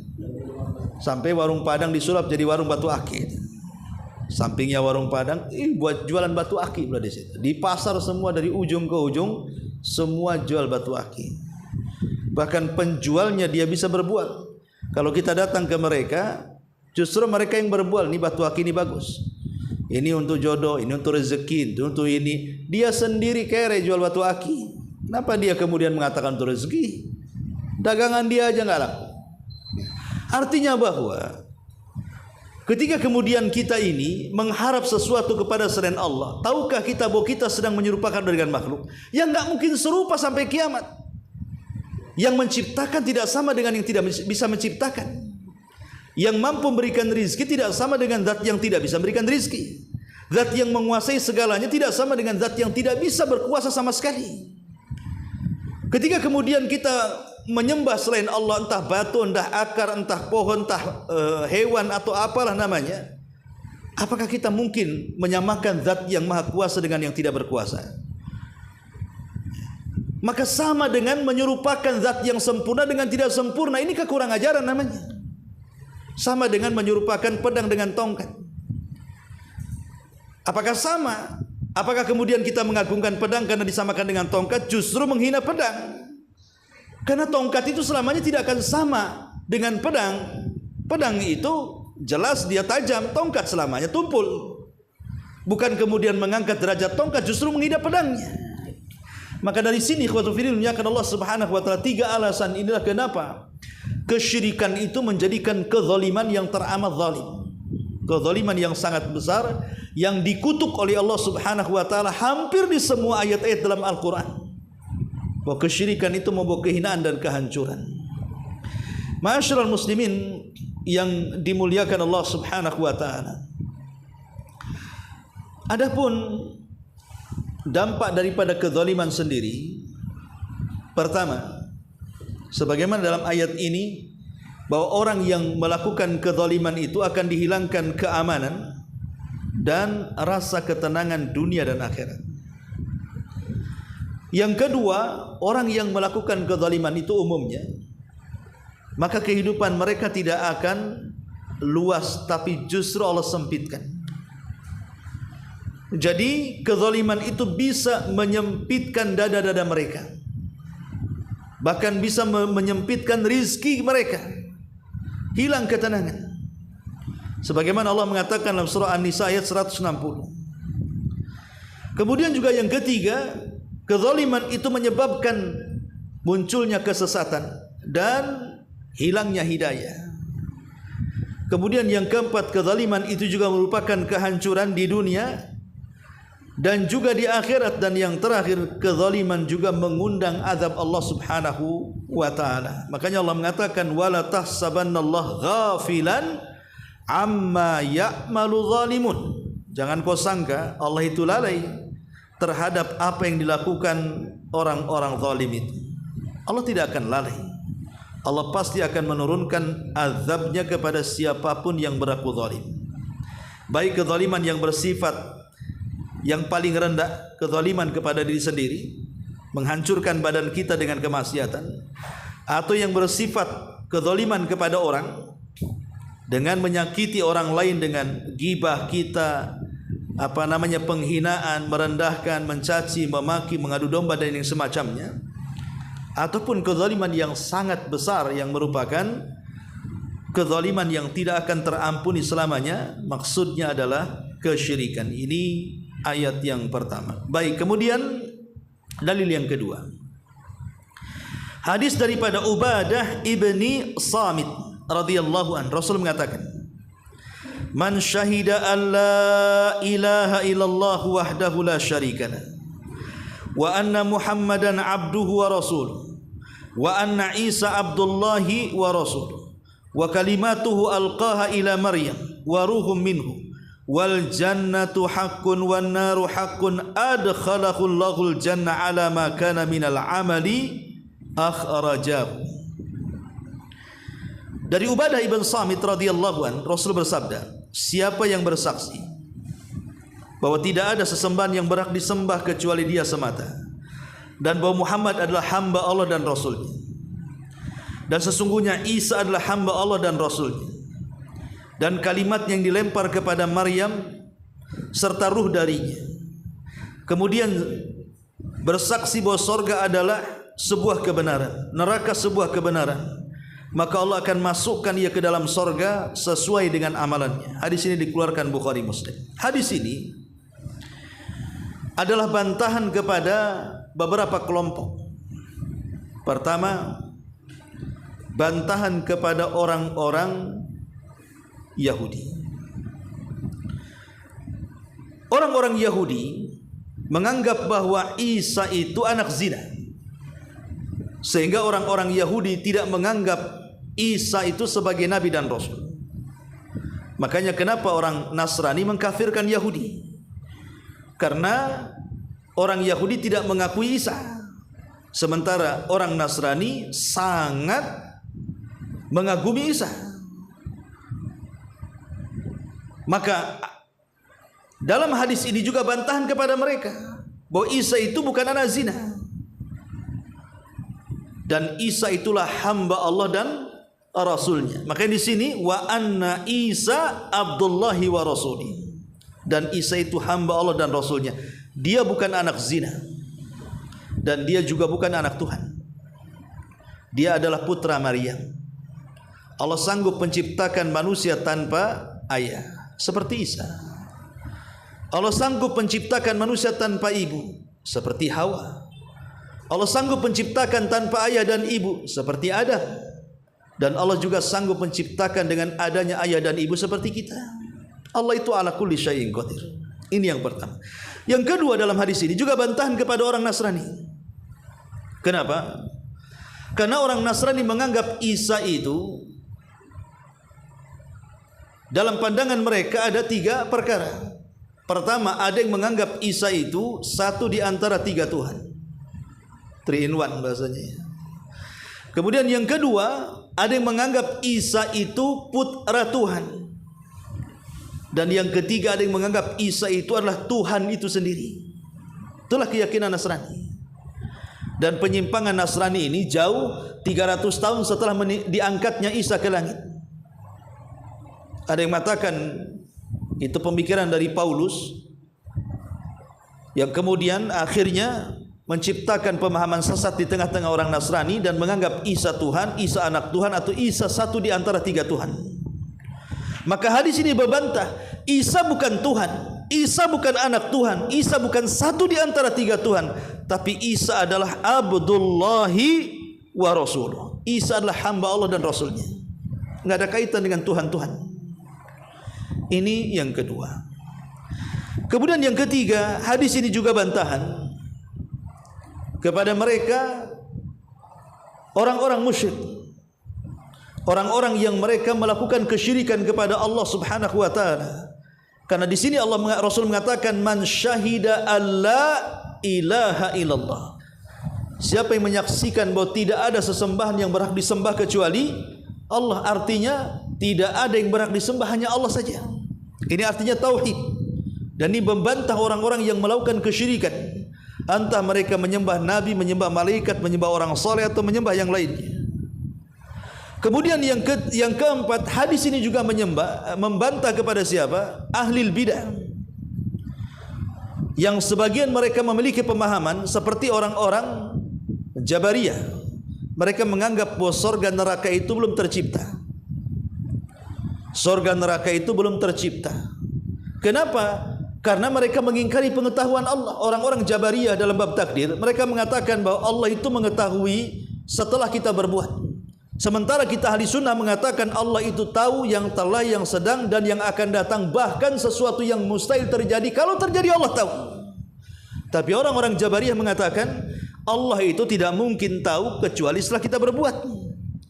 sampai warung Padang disulap jadi warung batu aki. Sampingnya warung Padang, buat jualan batu aki di situ. Di pasar semua dari ujung ke ujung semua jual batu aki. Bahkan penjualnya dia bisa berbual. Kalau kita datang ke mereka, justru mereka yang berbual, ini batu aki ini bagus, ini untuk jodoh, ini untuk rezeki, itu untuk ini. Dia sendiri kere jual batu aki. Kenapa dia kemudian mengatakan untuk rezeki? Dagangan dia aja nggak laku. Artinya bahwa ketika kemudian kita ini mengharap sesuatu kepada selain Allah, tahukah kita bahwa kita sedang menyerupakan dengan makhluk yang nggak mungkin serupa sampai kiamat? Yang menciptakan tidak sama dengan yang tidak bisa menciptakan. Yang mampu memberikan rizki tidak sama dengan zat yang tidak bisa memberikan rizki. Zat yang menguasai segalanya tidak sama dengan zat yang tidak bisa berkuasa sama sekali. Ketika kemudian kita menyembah selain Allah, entah batu, entah akar, entah pohon, entah hewan atau apalah namanya, apakah kita mungkin menyamakan zat yang maha kuasa dengan yang tidak berkuasa? Maka sama dengan menyerupakan zat yang sempurna dengan tidak sempurna. Ini kekurang ajaran namanya. Sama dengan menyerupakan pedang dengan tongkat. Apakah sama? Apakah kemudian kita mengagungkan pedang karena disamakan dengan tongkat, justru menghina pedang? Karena tongkat itu selamanya tidak akan sama dengan pedang. Pedang itu jelas dia tajam, tongkat selamanya tumpul. Bukan kemudian mengangkat derajat tongkat, justru menghina pedangnya. Maka dari sini ikhwatul fillah muliakan Allah Subhanahu wa taala, 3 alasan inilah kenapa kesyirikan itu menjadikan kezaliman yang teramat zalim. Kezaliman yang sangat besar yang dikutuk oleh Allah Subhanahu wa taala hampir di semua ayat-ayat dalam Al-Qur'an. Bahwa kesyirikan itu membawa kehinaan dan kehancuran. Ma'asyiral muslimin yang dimuliakan Allah Subhanahu wa taala. Adapun dampak daripada kezaliman sendiri, pertama, sebagaimana dalam ayat ini, bahwa orang yang melakukan kezaliman itu akan dihilangkan keamanan dan rasa ketenangan dunia dan akhirat. Yang kedua, orang yang melakukan kezaliman itu umumnya, maka kehidupan mereka tidak akan luas, tapi justru Allah sempitkan. Jadi kezaliman itu bisa menyempitkan dada-dada mereka, bahkan bisa menyempitkan rizki mereka, hilang ketenangan. Sebagaimana Allah mengatakan dalam surah An-Nisa ayat 160. Kemudian juga yang ketiga, kezaliman itu menyebabkan munculnya kesesatan dan hilangnya hidayah. Kemudian yang keempat, kezaliman itu juga merupakan kehancuran di dunia dan juga di akhirat. Dan yang terakhir, kezaliman juga mengundang azab Allah Subhanahu wa taala. Makanya Allah mengatakan wala tahsabannallaha ghafilan amma ya'malu zalimun. Jangan kau sangka Allah itu lalai terhadap apa yang dilakukan orang-orang zalim itu. Allah tidak akan lalai. Allah pasti akan menurunkan azabnya kepada siapapun yang berlaku zalim. Baik kezaliman yang bersifat yang paling rendah, kezaliman kepada diri sendiri, menghancurkan badan kita dengan kemaksiatan, atau yang bersifat kezaliman kepada orang dengan menyakiti orang lain dengan gibah kita, penghinaan, merendahkan, mencaci, memaki, mengadu domba dan yang semacamnya, ataupun kezaliman yang sangat besar yang merupakan kezaliman yang tidak akan terampuni selamanya, maksudnya adalah kesyirikan. Ini ayat yang pertama. Baik, kemudian dalil yang kedua, hadis daripada Ubadah ibni Samit radhiyallahu an. Rasul mengatakan, man syahida an la ilaha illallah wahdahu la syarikalah wa anna muhammadan abduhu wa rasuluh wa anna Isa abdullahi wa rasuluh wa kalimatuhu alqaha ila Maryam wa ruhum minhu wal jannatu haqqun wan naru haqqun adkhalahu Allahul jannah ala ma kana minal amali akhrajahu. Dari Ubadah ibn Samit radhiyallahu an, Rasul bersabda, siapa yang bersaksi bahwa tidak ada sesembahan yang berhak disembah kecuali Dia semata, dan bahwa Muhammad adalah hamba Allah dan Rasulnya, dan sesungguhnya Isa adalah hamba Allah dan Rasulnya, dan kalimat yang dilempar kepada Maryam serta ruh darinya, kemudian bersaksi bahwa sorga adalah sebuah kebenaran, neraka sebuah kebenaran, maka Allah akan masukkan ia ke dalam sorga sesuai dengan amalannya. Hadis ini dikeluarkan Bukhari Muslim. Hadis ini adalah bantahan kepada beberapa kelompok. Pertama, bantahan kepada orang-orang Yahudi. Orang-orang Yahudi menganggap bahwa Isa itu anak zina, sehingga orang-orang Yahudi tidak menganggap Isa itu sebagai nabi dan rasul. Makanya kenapa orang Nasrani mengkafirkan Yahudi? Karena orang Yahudi tidak mengakui Isa. Sementara orang Nasrani sangat mengagumi Isa. Maka dalam hadis ini juga bantahan kepada mereka bahwa Isa itu bukan anak zina. Dan Isa itulah hamba Allah dan Rasulnya. Makanya di sini wa anna Isa Abdullahi wa Rasuli. Dan Isa itu hamba Allah dan Rasulnya. Dia bukan anak zina. Dan dia juga bukan anak Tuhan. Dia adalah putra Maryam. Allah sanggup menciptakan manusia tanpa ayah, seperti Isa. Allah sanggup menciptakan manusia tanpa ibu, seperti Hawa. Allah sanggup menciptakan tanpa ayah dan ibu, seperti Adam. Dan Allah juga sanggup menciptakan dengan adanya ayah dan ibu, seperti kita. Allah itu ala kulli syai'in qadir. Ini yang pertama. Yang kedua, dalam hadis ini juga bantahan kepada orang Nasrani. Kenapa? Karena orang Nasrani menganggap Isa itu, dalam pandangan mereka ada 3 perkara. Pertama, ada yang menganggap Isa itu satu di antara 3 Tuhan. 3 in 1 bahasanya. Kemudian yang kedua, ada yang menganggap Isa itu putra Tuhan. Dan yang ketiga, ada yang menganggap Isa itu adalah Tuhan itu sendiri. Itulah keyakinan Nasrani. Dan penyimpangan Nasrani ini jauh 300 tahun setelah diangkatnya Isa ke langit. Ada yang mengatakan itu pemikiran dari Paulus, yang kemudian akhirnya menciptakan pemahaman sesat di tengah-tengah orang Nasrani dan menganggap Isa Tuhan, Isa anak Tuhan, atau Isa satu di antara 3 Tuhan. Maka hadis ini berbantah, Isa bukan Tuhan, Isa bukan anak Tuhan, Isa bukan satu di antara 3 Tuhan, tapi Isa adalah Abdullahi wa Rasuluh. Isa adalah hamba Allah dan Rasulnya. Nggak ada kaitan dengan Tuhan-Tuhan. Ini yang kedua. Kemudian yang ketiga, hadis ini juga bantahan kepada mereka orang-orang musyrik, orang-orang yang mereka melakukan kesyirikan kepada Allah Subhanahu wa taala. Karena di sini Rasul mengatakan man syahida alla ilaha illallah. Siapa yang menyaksikan bahwa tidak ada sesembahan yang berhak disembah kecuali Allah, artinya tidak ada yang berhak disembah, hanya Allah saja. Ini artinya tauhid. Dan ini membantah orang-orang yang melakukan kesyirikan. Entah mereka menyembah nabi, menyembah malaikat, menyembah orang soleh, atau menyembah yang lainnya. Kemudian yang keempat, hadis ini juga membantah kepada siapa? Ahlil bidah. Yang sebagian mereka memiliki pemahaman seperti orang-orang Jabariyah. Mereka menganggap bahwa surga neraka itu belum tercipta. Surga neraka itu belum tercipta. Kenapa? Karena mereka mengingkari pengetahuan Allah. Orang-orang Jabariyah dalam bab takdir, mereka mengatakan bahwa Allah itu mengetahui setelah kita berbuat. Sementara kita ahli sunnah mengatakan Allah itu tahu yang telah, yang sedang, dan yang akan datang. Bahkan sesuatu yang mustahil terjadi, kalau terjadi Allah tahu. Tapi orang-orang Jabariyah mengatakan Allah itu tidak mungkin tahu kecuali setelah kita berbuat.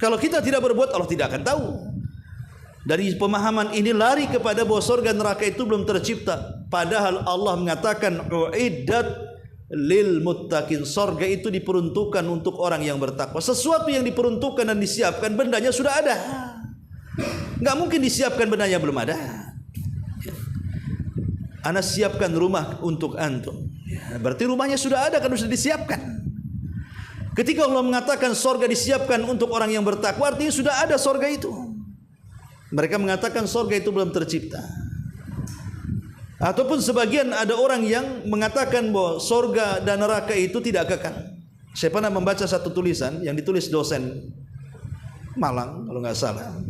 Kalau kita tidak berbuat, Allah tidak akan tahu. Dari pemahaman ini lari kepada bahwa surga neraka itu belum tercipta. Padahal Allah mengatakan uiddat lil muttaqin. Surga itu diperuntukkan untuk orang yang bertakwa. Sesuatu yang diperuntukkan dan disiapkan, bendanya sudah ada. Enggak mungkin disiapkan bendanya belum ada. Ana siapkan rumah untuk antum. Berarti rumahnya sudah ada, kan sudah disiapkan. Ketika Allah mengatakan surga disiapkan untuk orang yang bertakwa, artinya sudah ada surga itu. Mereka mengatakan surga itu belum tercipta. Ataupun sebagian ada orang yang mengatakan bahwa surga dan neraka itu tidak kekal. Saya pernah membaca satu tulisan yang ditulis dosen Malang kalau nggak salah.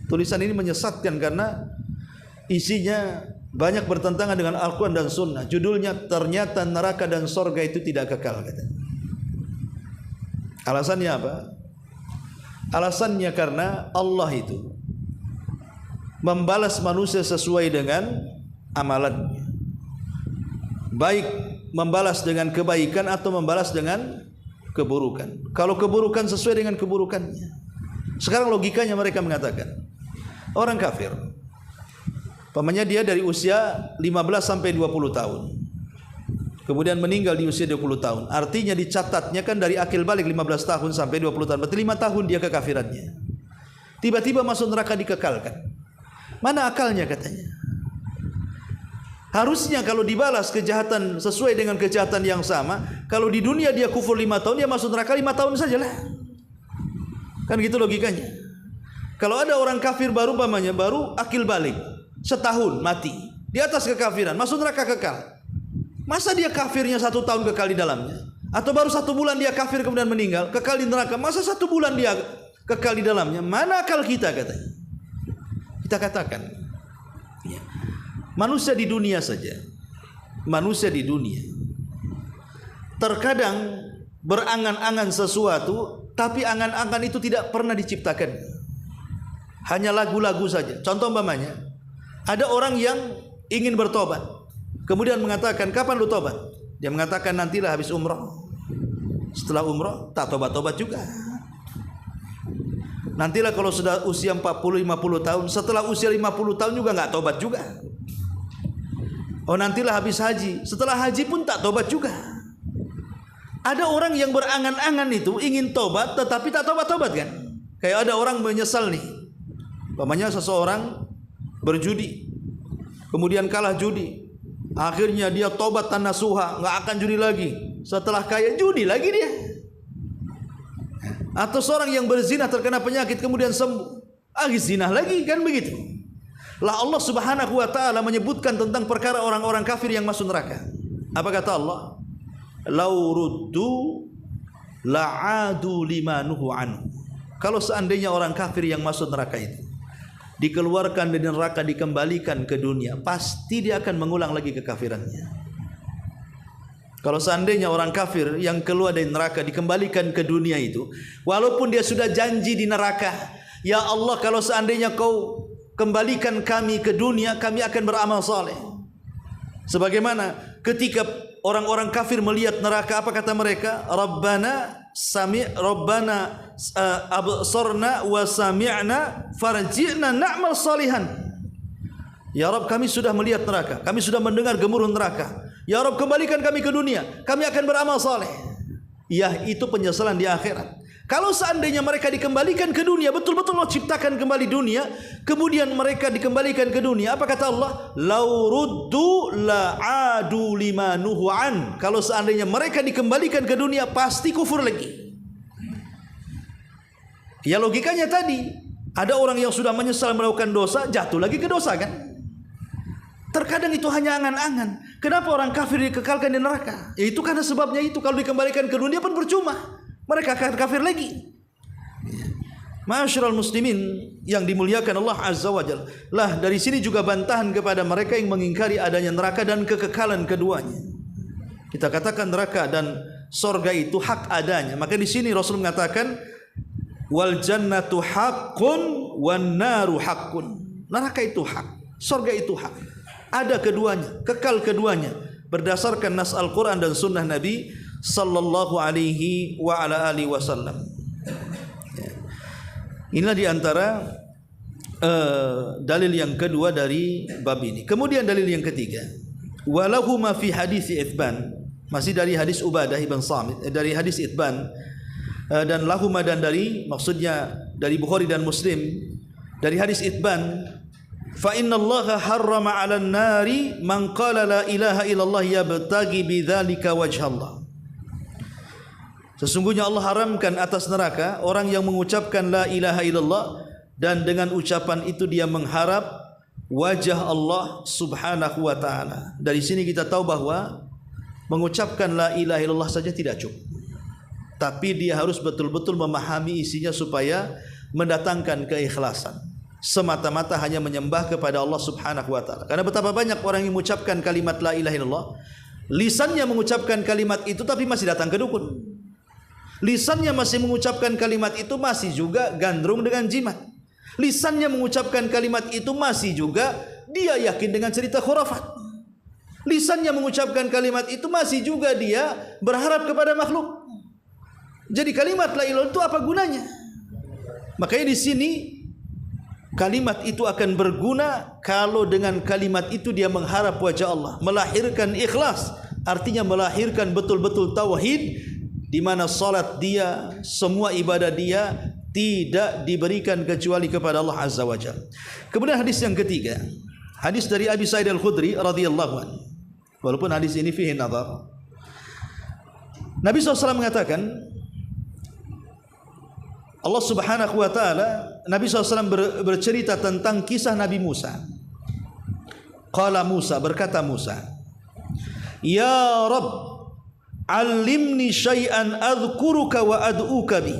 Tulisan ini menyesatkan karena isinya banyak bertentangan dengan Al-Quran dan Sunnah. Judulnya ternyata neraka dan surga itu tidak kekal, katanya. Alasannya apa? Alasannya karena Allah itu membalas manusia sesuai dengan amalannya. Baik membalas dengan kebaikan atau membalas dengan keburukan. Kalau keburukan sesuai dengan keburukannya. Sekarang logikanya mereka mengatakan orang kafir, pamannya dia dari usia 15 sampai 20 tahun. kemudian meninggal di usia 20 tahun. Artinya dicatatnya kan dari akil balik 15 tahun sampai 20 tahun. Berarti 5 tahun dia kekafirannya. Tiba-tiba masuk neraka dikekalkan. Mana akalnya katanya? Harusnya kalau dibalas kejahatan sesuai dengan kejahatan yang sama, kalau di dunia dia kufur 5 tahun, dia masuk neraka 5 tahun sajalah. Kan gitu logikanya. Kalau ada orang kafir baru akil balik, setahun mati, di atas kekafiran, masuk neraka kekal. Masa dia kafirnya 1 tahun kekal di dalamnya? Atau baru 1 bulan dia kafir kemudian meninggal, kekal di neraka? Masa 1 bulan dia kekal di dalamnya? Mana akal kita katanya? Kita katakan, ya, manusia di dunia saja, manusia di dunia terkadang berangan-angan sesuatu, tapi angan-angan itu tidak pernah diciptakan. Hanya lagu-lagu saja. Contoh umpamanya, ada orang yang ingin bertobat, kemudian mengatakan, kapan lu tobat? Dia mengatakan, nantilah habis umrah. Setelah umrah tak tobat-tobat juga. Nantilah kalau sudah usia 40-50 tahun. Setelah usia 50 tahun juga nggak tobat juga. Oh, nantilah habis haji. Setelah haji pun tak tobat juga. Ada orang yang berangan-angan itu ingin tobat tetapi tak tobat-tobat kan. Kayak ada orang menyesal nih, umpamanya seseorang berjudi, kemudian kalah judi, akhirnya dia tobat tan nasuha, nggak akan judi lagi. Setelah kaya judi lagi dia. Atau seorang yang berzina terkena penyakit kemudian sembuh, zina lagi, kan begitu. Lah Allah Subhanahu wa taala menyebutkan tentang perkara orang-orang kafir yang masuk neraka. Apa kata Allah? Lau ruddu la'adu limanuhu anhu. Kalau seandainya orang kafir yang masuk neraka itu dikeluarkan dari neraka, dikembalikan ke dunia, pasti dia akan mengulang lagi kekafirannya. Kalau seandainya orang kafir yang keluar dari neraka dikembalikan ke dunia itu, walaupun dia sudah janji di neraka, ya Allah, kalau seandainya kau kembalikan kami ke dunia, kami akan beramal saleh. Sebagaimana ketika orang-orang kafir melihat neraka, apa kata mereka? Rabbana absarna wa sami'na farji'na na'mal salihan. Ya Rabb, kami sudah melihat neraka, kami sudah mendengar gemuruh neraka. Ya Rabb, kembalikan kami ke dunia, kami akan beramal saleh. Ya, itu penyesalan di akhirat. Kalau seandainya mereka dikembalikan ke dunia, betul-betul Allah ciptakan kembali dunia, kemudian mereka dikembalikan ke dunia, apa kata Allah? Lau ruddu la'adu limanuhu an. Kalau seandainya mereka dikembalikan ke dunia, pasti kufur lagi. Ya logikanya tadi, ada orang yang sudah menyesal melakukan dosa, jatuh lagi ke dosa kan? Terkadang itu hanya angan-angan. Kenapa orang kafir dikekalkan di neraka? Ya itu karena sebabnya itu. Kalau dikembalikan ke dunia pun percuma, mereka akan kafir lagi. Ma'asyiral muslimin yang dimuliakan Allah Azza wa Jalla. Lah, dari sini juga bantahan kepada mereka yang mengingkari adanya neraka dan kekekalan keduanya. Kita katakan neraka dan sorga itu hak adanya. Maka di sini Rasul mengatakan, wal jannatu haqqun wan naru haqqun. Neraka itu hak, sorga itu hak. Ada keduanya, kekal keduanya, berdasarkan nas Al-Quran dan sunnah Nabi sallallahu alaihi wa ala alihi wasallam. Inilah diantara dalil yang kedua dari bab ini. Kemudian dalil yang ketiga, walahuma fi hadis Itsban, masih dari hadis Ubadah ibn Samit, dari hadis Itsban, dan lahuma, dan dari, maksudnya dari Bukhari dan Muslim, dari hadis Itsban, fa innallaha harrama 'alan nari man qala la ilaha illallah yabtaghi bidzalika wajhallah. Sesungguhnya Allah haramkan atas neraka orang yang mengucapkan la ilaha illallah dan dengan ucapan itu dia mengharap wajah Allah Subhanahu wa taala. Dari sini kita tahu bahwa mengucapkan la ilaha illallah saja tidak cukup, tapi dia harus betul-betul memahami isinya supaya mendatangkan keikhlasan. Semata-mata hanya menyembah kepada Allah Subhanahu wa taala. Karena betapa banyak orang yang mengucapkan kalimat la ilaha illallah, lisannya mengucapkan kalimat itu tapi masih datang ke dukun. Lisannya masih mengucapkan kalimat itu, masih juga gandrung dengan jimat. Lisannya mengucapkan kalimat itu, masih juga dia yakin dengan cerita khurafat. Lisannya mengucapkan kalimat itu, masih juga dia berharap kepada makhluk. Jadi kalimat la ilaha illallah itu apa gunanya? Makanya di sini kalimat itu akan berguna kalau dengan kalimat itu dia mengharap wajah Allah, melahirkan ikhlas, artinya melahirkan betul-betul tauhid, di mana salat dia, semua ibadah dia tidak diberikan kecuali kepada Allah Azza wa Jalla. Kemudian hadis yang ketiga, hadis dari Abi Sa'id Al-Khudri radhiyallahu anhu. Walaupun hadis ini fihi nazar. Nabi SAW mengatakan, Allah Subhanahu wa taala, Nabi SAW bercerita tentang kisah Nabi Musa. Qala Musa, berkata Musa, "Ya Rabb, 'allimni syai'an adhkuruka wa ad'uka bi."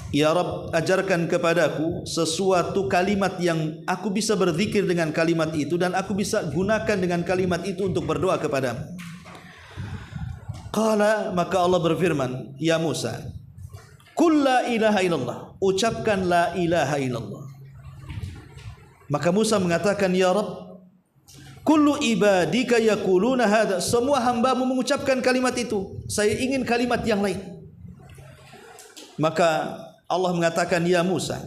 Ya Rabb, ajarkan kepadaku sesuatu kalimat yang aku bisa berzikir dengan kalimat itu dan aku bisa gunakan dengan kalimat itu untuk berdoa kepadamu. Qala, maka Allah berfirman, "Ya Musa, qul la ilaha illallah." Ucapkan la ilaha illallah. Maka Musa mengatakan, "Ya Rabb, kullu ibadika yaquluna hadza." Semua hamba-Mu mengucapkan kalimat itu. Saya ingin kalimat yang lain. Maka Allah mengatakan, "Ya Musa,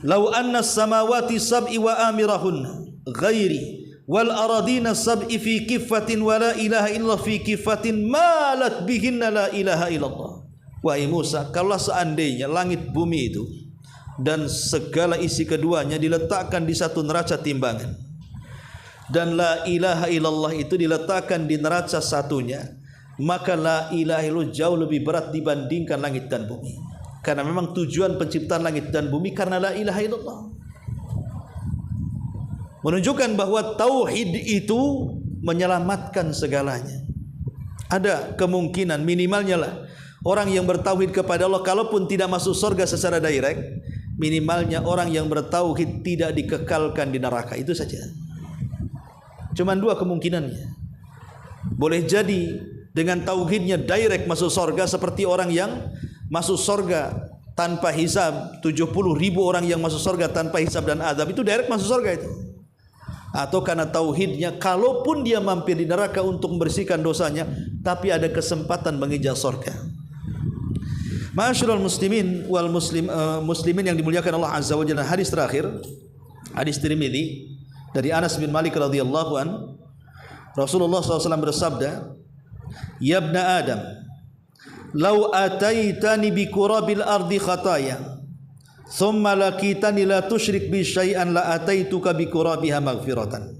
law anna as-samawati sab'i wa amirahunna ghairi wal aradina sab'i fi kiffatin wa la ilaha illa fi kiffatin malat bihinna la ilaha illallah." Wahai Musa, kalau seandainya langit bumi itu dan segala isi keduanya diletakkan di satu neraca timbangan, dan la ilaha illallah itu diletakkan di neraca satunya, maka la ilaha illallah jauh lebih berat dibandingkan langit dan bumi. Karena memang tujuan penciptaan langit dan bumi karena la ilaha illallah. Menunjukkan bahwa tauhid itu menyelamatkan segalanya. Ada kemungkinan minimalnya lah orang yang bertauhid kepada Allah, kalaupun tidak masuk surga secara direct, minimalnya orang yang bertauhid tidak dikekalkan di neraka. Itu saja. Cuma dua kemungkinannya. Boleh jadi dengan tauhidnya direct masuk surga, seperti orang yang masuk surga tanpa hisab, 70.000 orang yang masuk surga tanpa hisab dan azab, itu direct masuk surga itu. Atau karena tauhidnya, kalaupun dia mampir di neraka untuk membersihkan dosanya, tapi ada kesempatan menginjak surga. Ma'asyiral muslimin wal muslimin yang dimuliakan Allah Azza wa Jalla. Hadis terakhir, hadis Tirmidzi dari Anas bin Malik radhiyallahu an, Rasulullah SAW bersabda, "Ya ibna Adam, lau ataitani bi kurabil ardi khataya thumma lakitani la tusyrik bi syai'an la ataituka bi kurabiha maghfiratan."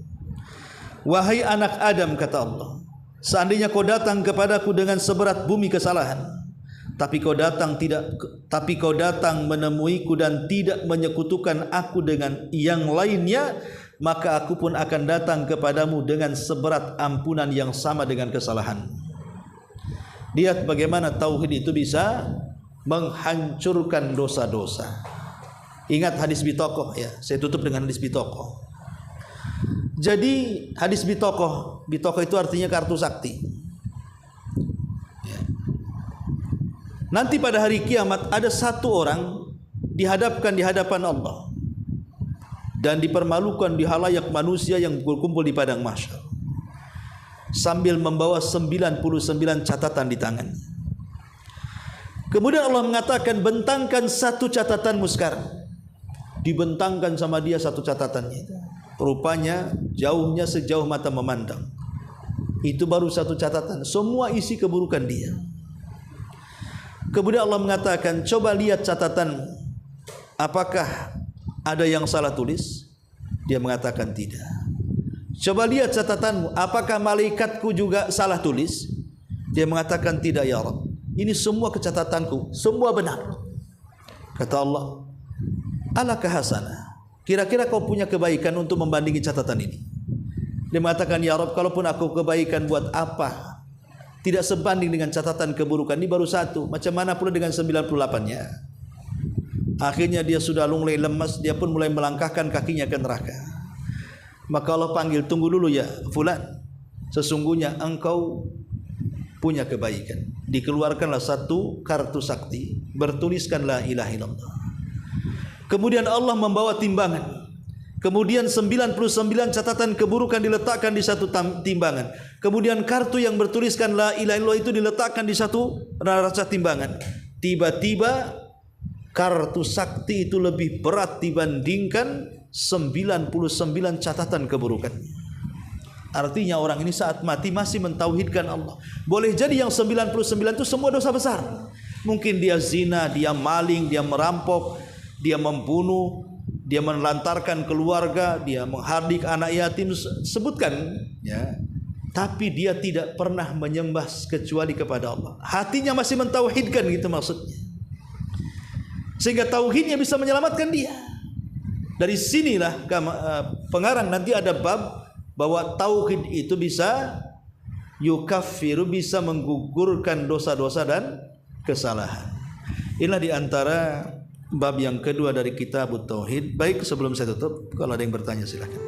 Wahai anak Adam, kata Allah, seandainya kau datang kepadaku dengan seberat bumi kesalahan, tapi kau datang menemuiku dan tidak menyekutukan aku dengan yang lainnya, maka aku pun akan datang kepadamu dengan seberat ampunan yang sama dengan kesalahan. Lihat bagaimana tauhid itu bisa menghancurkan dosa-dosa. Ingat hadis bitokoh ya. Saya tutup dengan hadis bitokoh. Jadi hadis bitokoh itu artinya kartu sakti. Ya. Nanti pada hari kiamat ada satu orang dihadapkan di hadapan Allah dan dipermalukan di halayak manusia yang berkumpul di padang mahsyar, sambil membawa 99 catatan di tangan. Kemudian Allah mengatakan, bentangkan satu catatanmu sekarang. Dibentangkan sama dia satu catatannya. Rupanya jauhnya sejauh mata memandang. Itu baru satu catatan, semua isi keburukan dia. Kemudian Allah mengatakan, coba lihat catatanmu, apakah ada yang salah tulis? Dia mengatakan tidak. Coba lihat catatanmu, apakah malaikatku juga salah tulis? Dia mengatakan tidak ya Rabb. Ini semua kecatatanku, semua benar. Kata Allah, alaka hasanah, kira-kira kau punya kebaikan untuk membandingi catatan ini? Dia mengatakan, ya Rabb, kalaupun aku kebaikan buat apa? Tidak sebanding dengan catatan keburukan. Ini baru satu, macam mana pula dengan 98-nya? Akhirnya dia sudah mulai lemas, dia pun mulai melangkahkan kakinya ke neraka. Maka Allah panggil, tunggu dulu ya fulan, sesungguhnya engkau punya kebaikan. Dikeluarkanlah satu kartu sakti, bertuliskan la ilaha illallah. Kemudian Allah membawa timbangan. Kemudian 99 catatan keburukan diletakkan di satu timbangan. Kemudian kartu yang bertuliskan la ilaha illallah itu diletakkan di satu neraca timbangan. Tiba-tiba kartu sakti itu lebih berat dibandingkan 99 catatan keburukan. Artinya orang ini saat mati masih mentauhidkan Allah. Boleh jadi yang 99 itu semua dosa besar. Mungkin dia zina, dia maling, dia merampok, dia membunuh, dia menelantarkan keluarga, dia menghardik anak yatim, sebutkan ya. Tapi dia tidak pernah menyembah kecuali kepada Allah. Hatinya masih mentauhidkan, gitu maksudnya. Sehingga tauhidnya bisa menyelamatkan dia. Dari sinilah pengarang nanti ada bab bahwa tauhid itu bisa yukaffiru, bisa menggugurkan dosa-dosa dan kesalahan. Inilah di antara bab yang kedua dari kitab Tauhid. Baik, sebelum saya tutup, kalau ada yang bertanya silakan.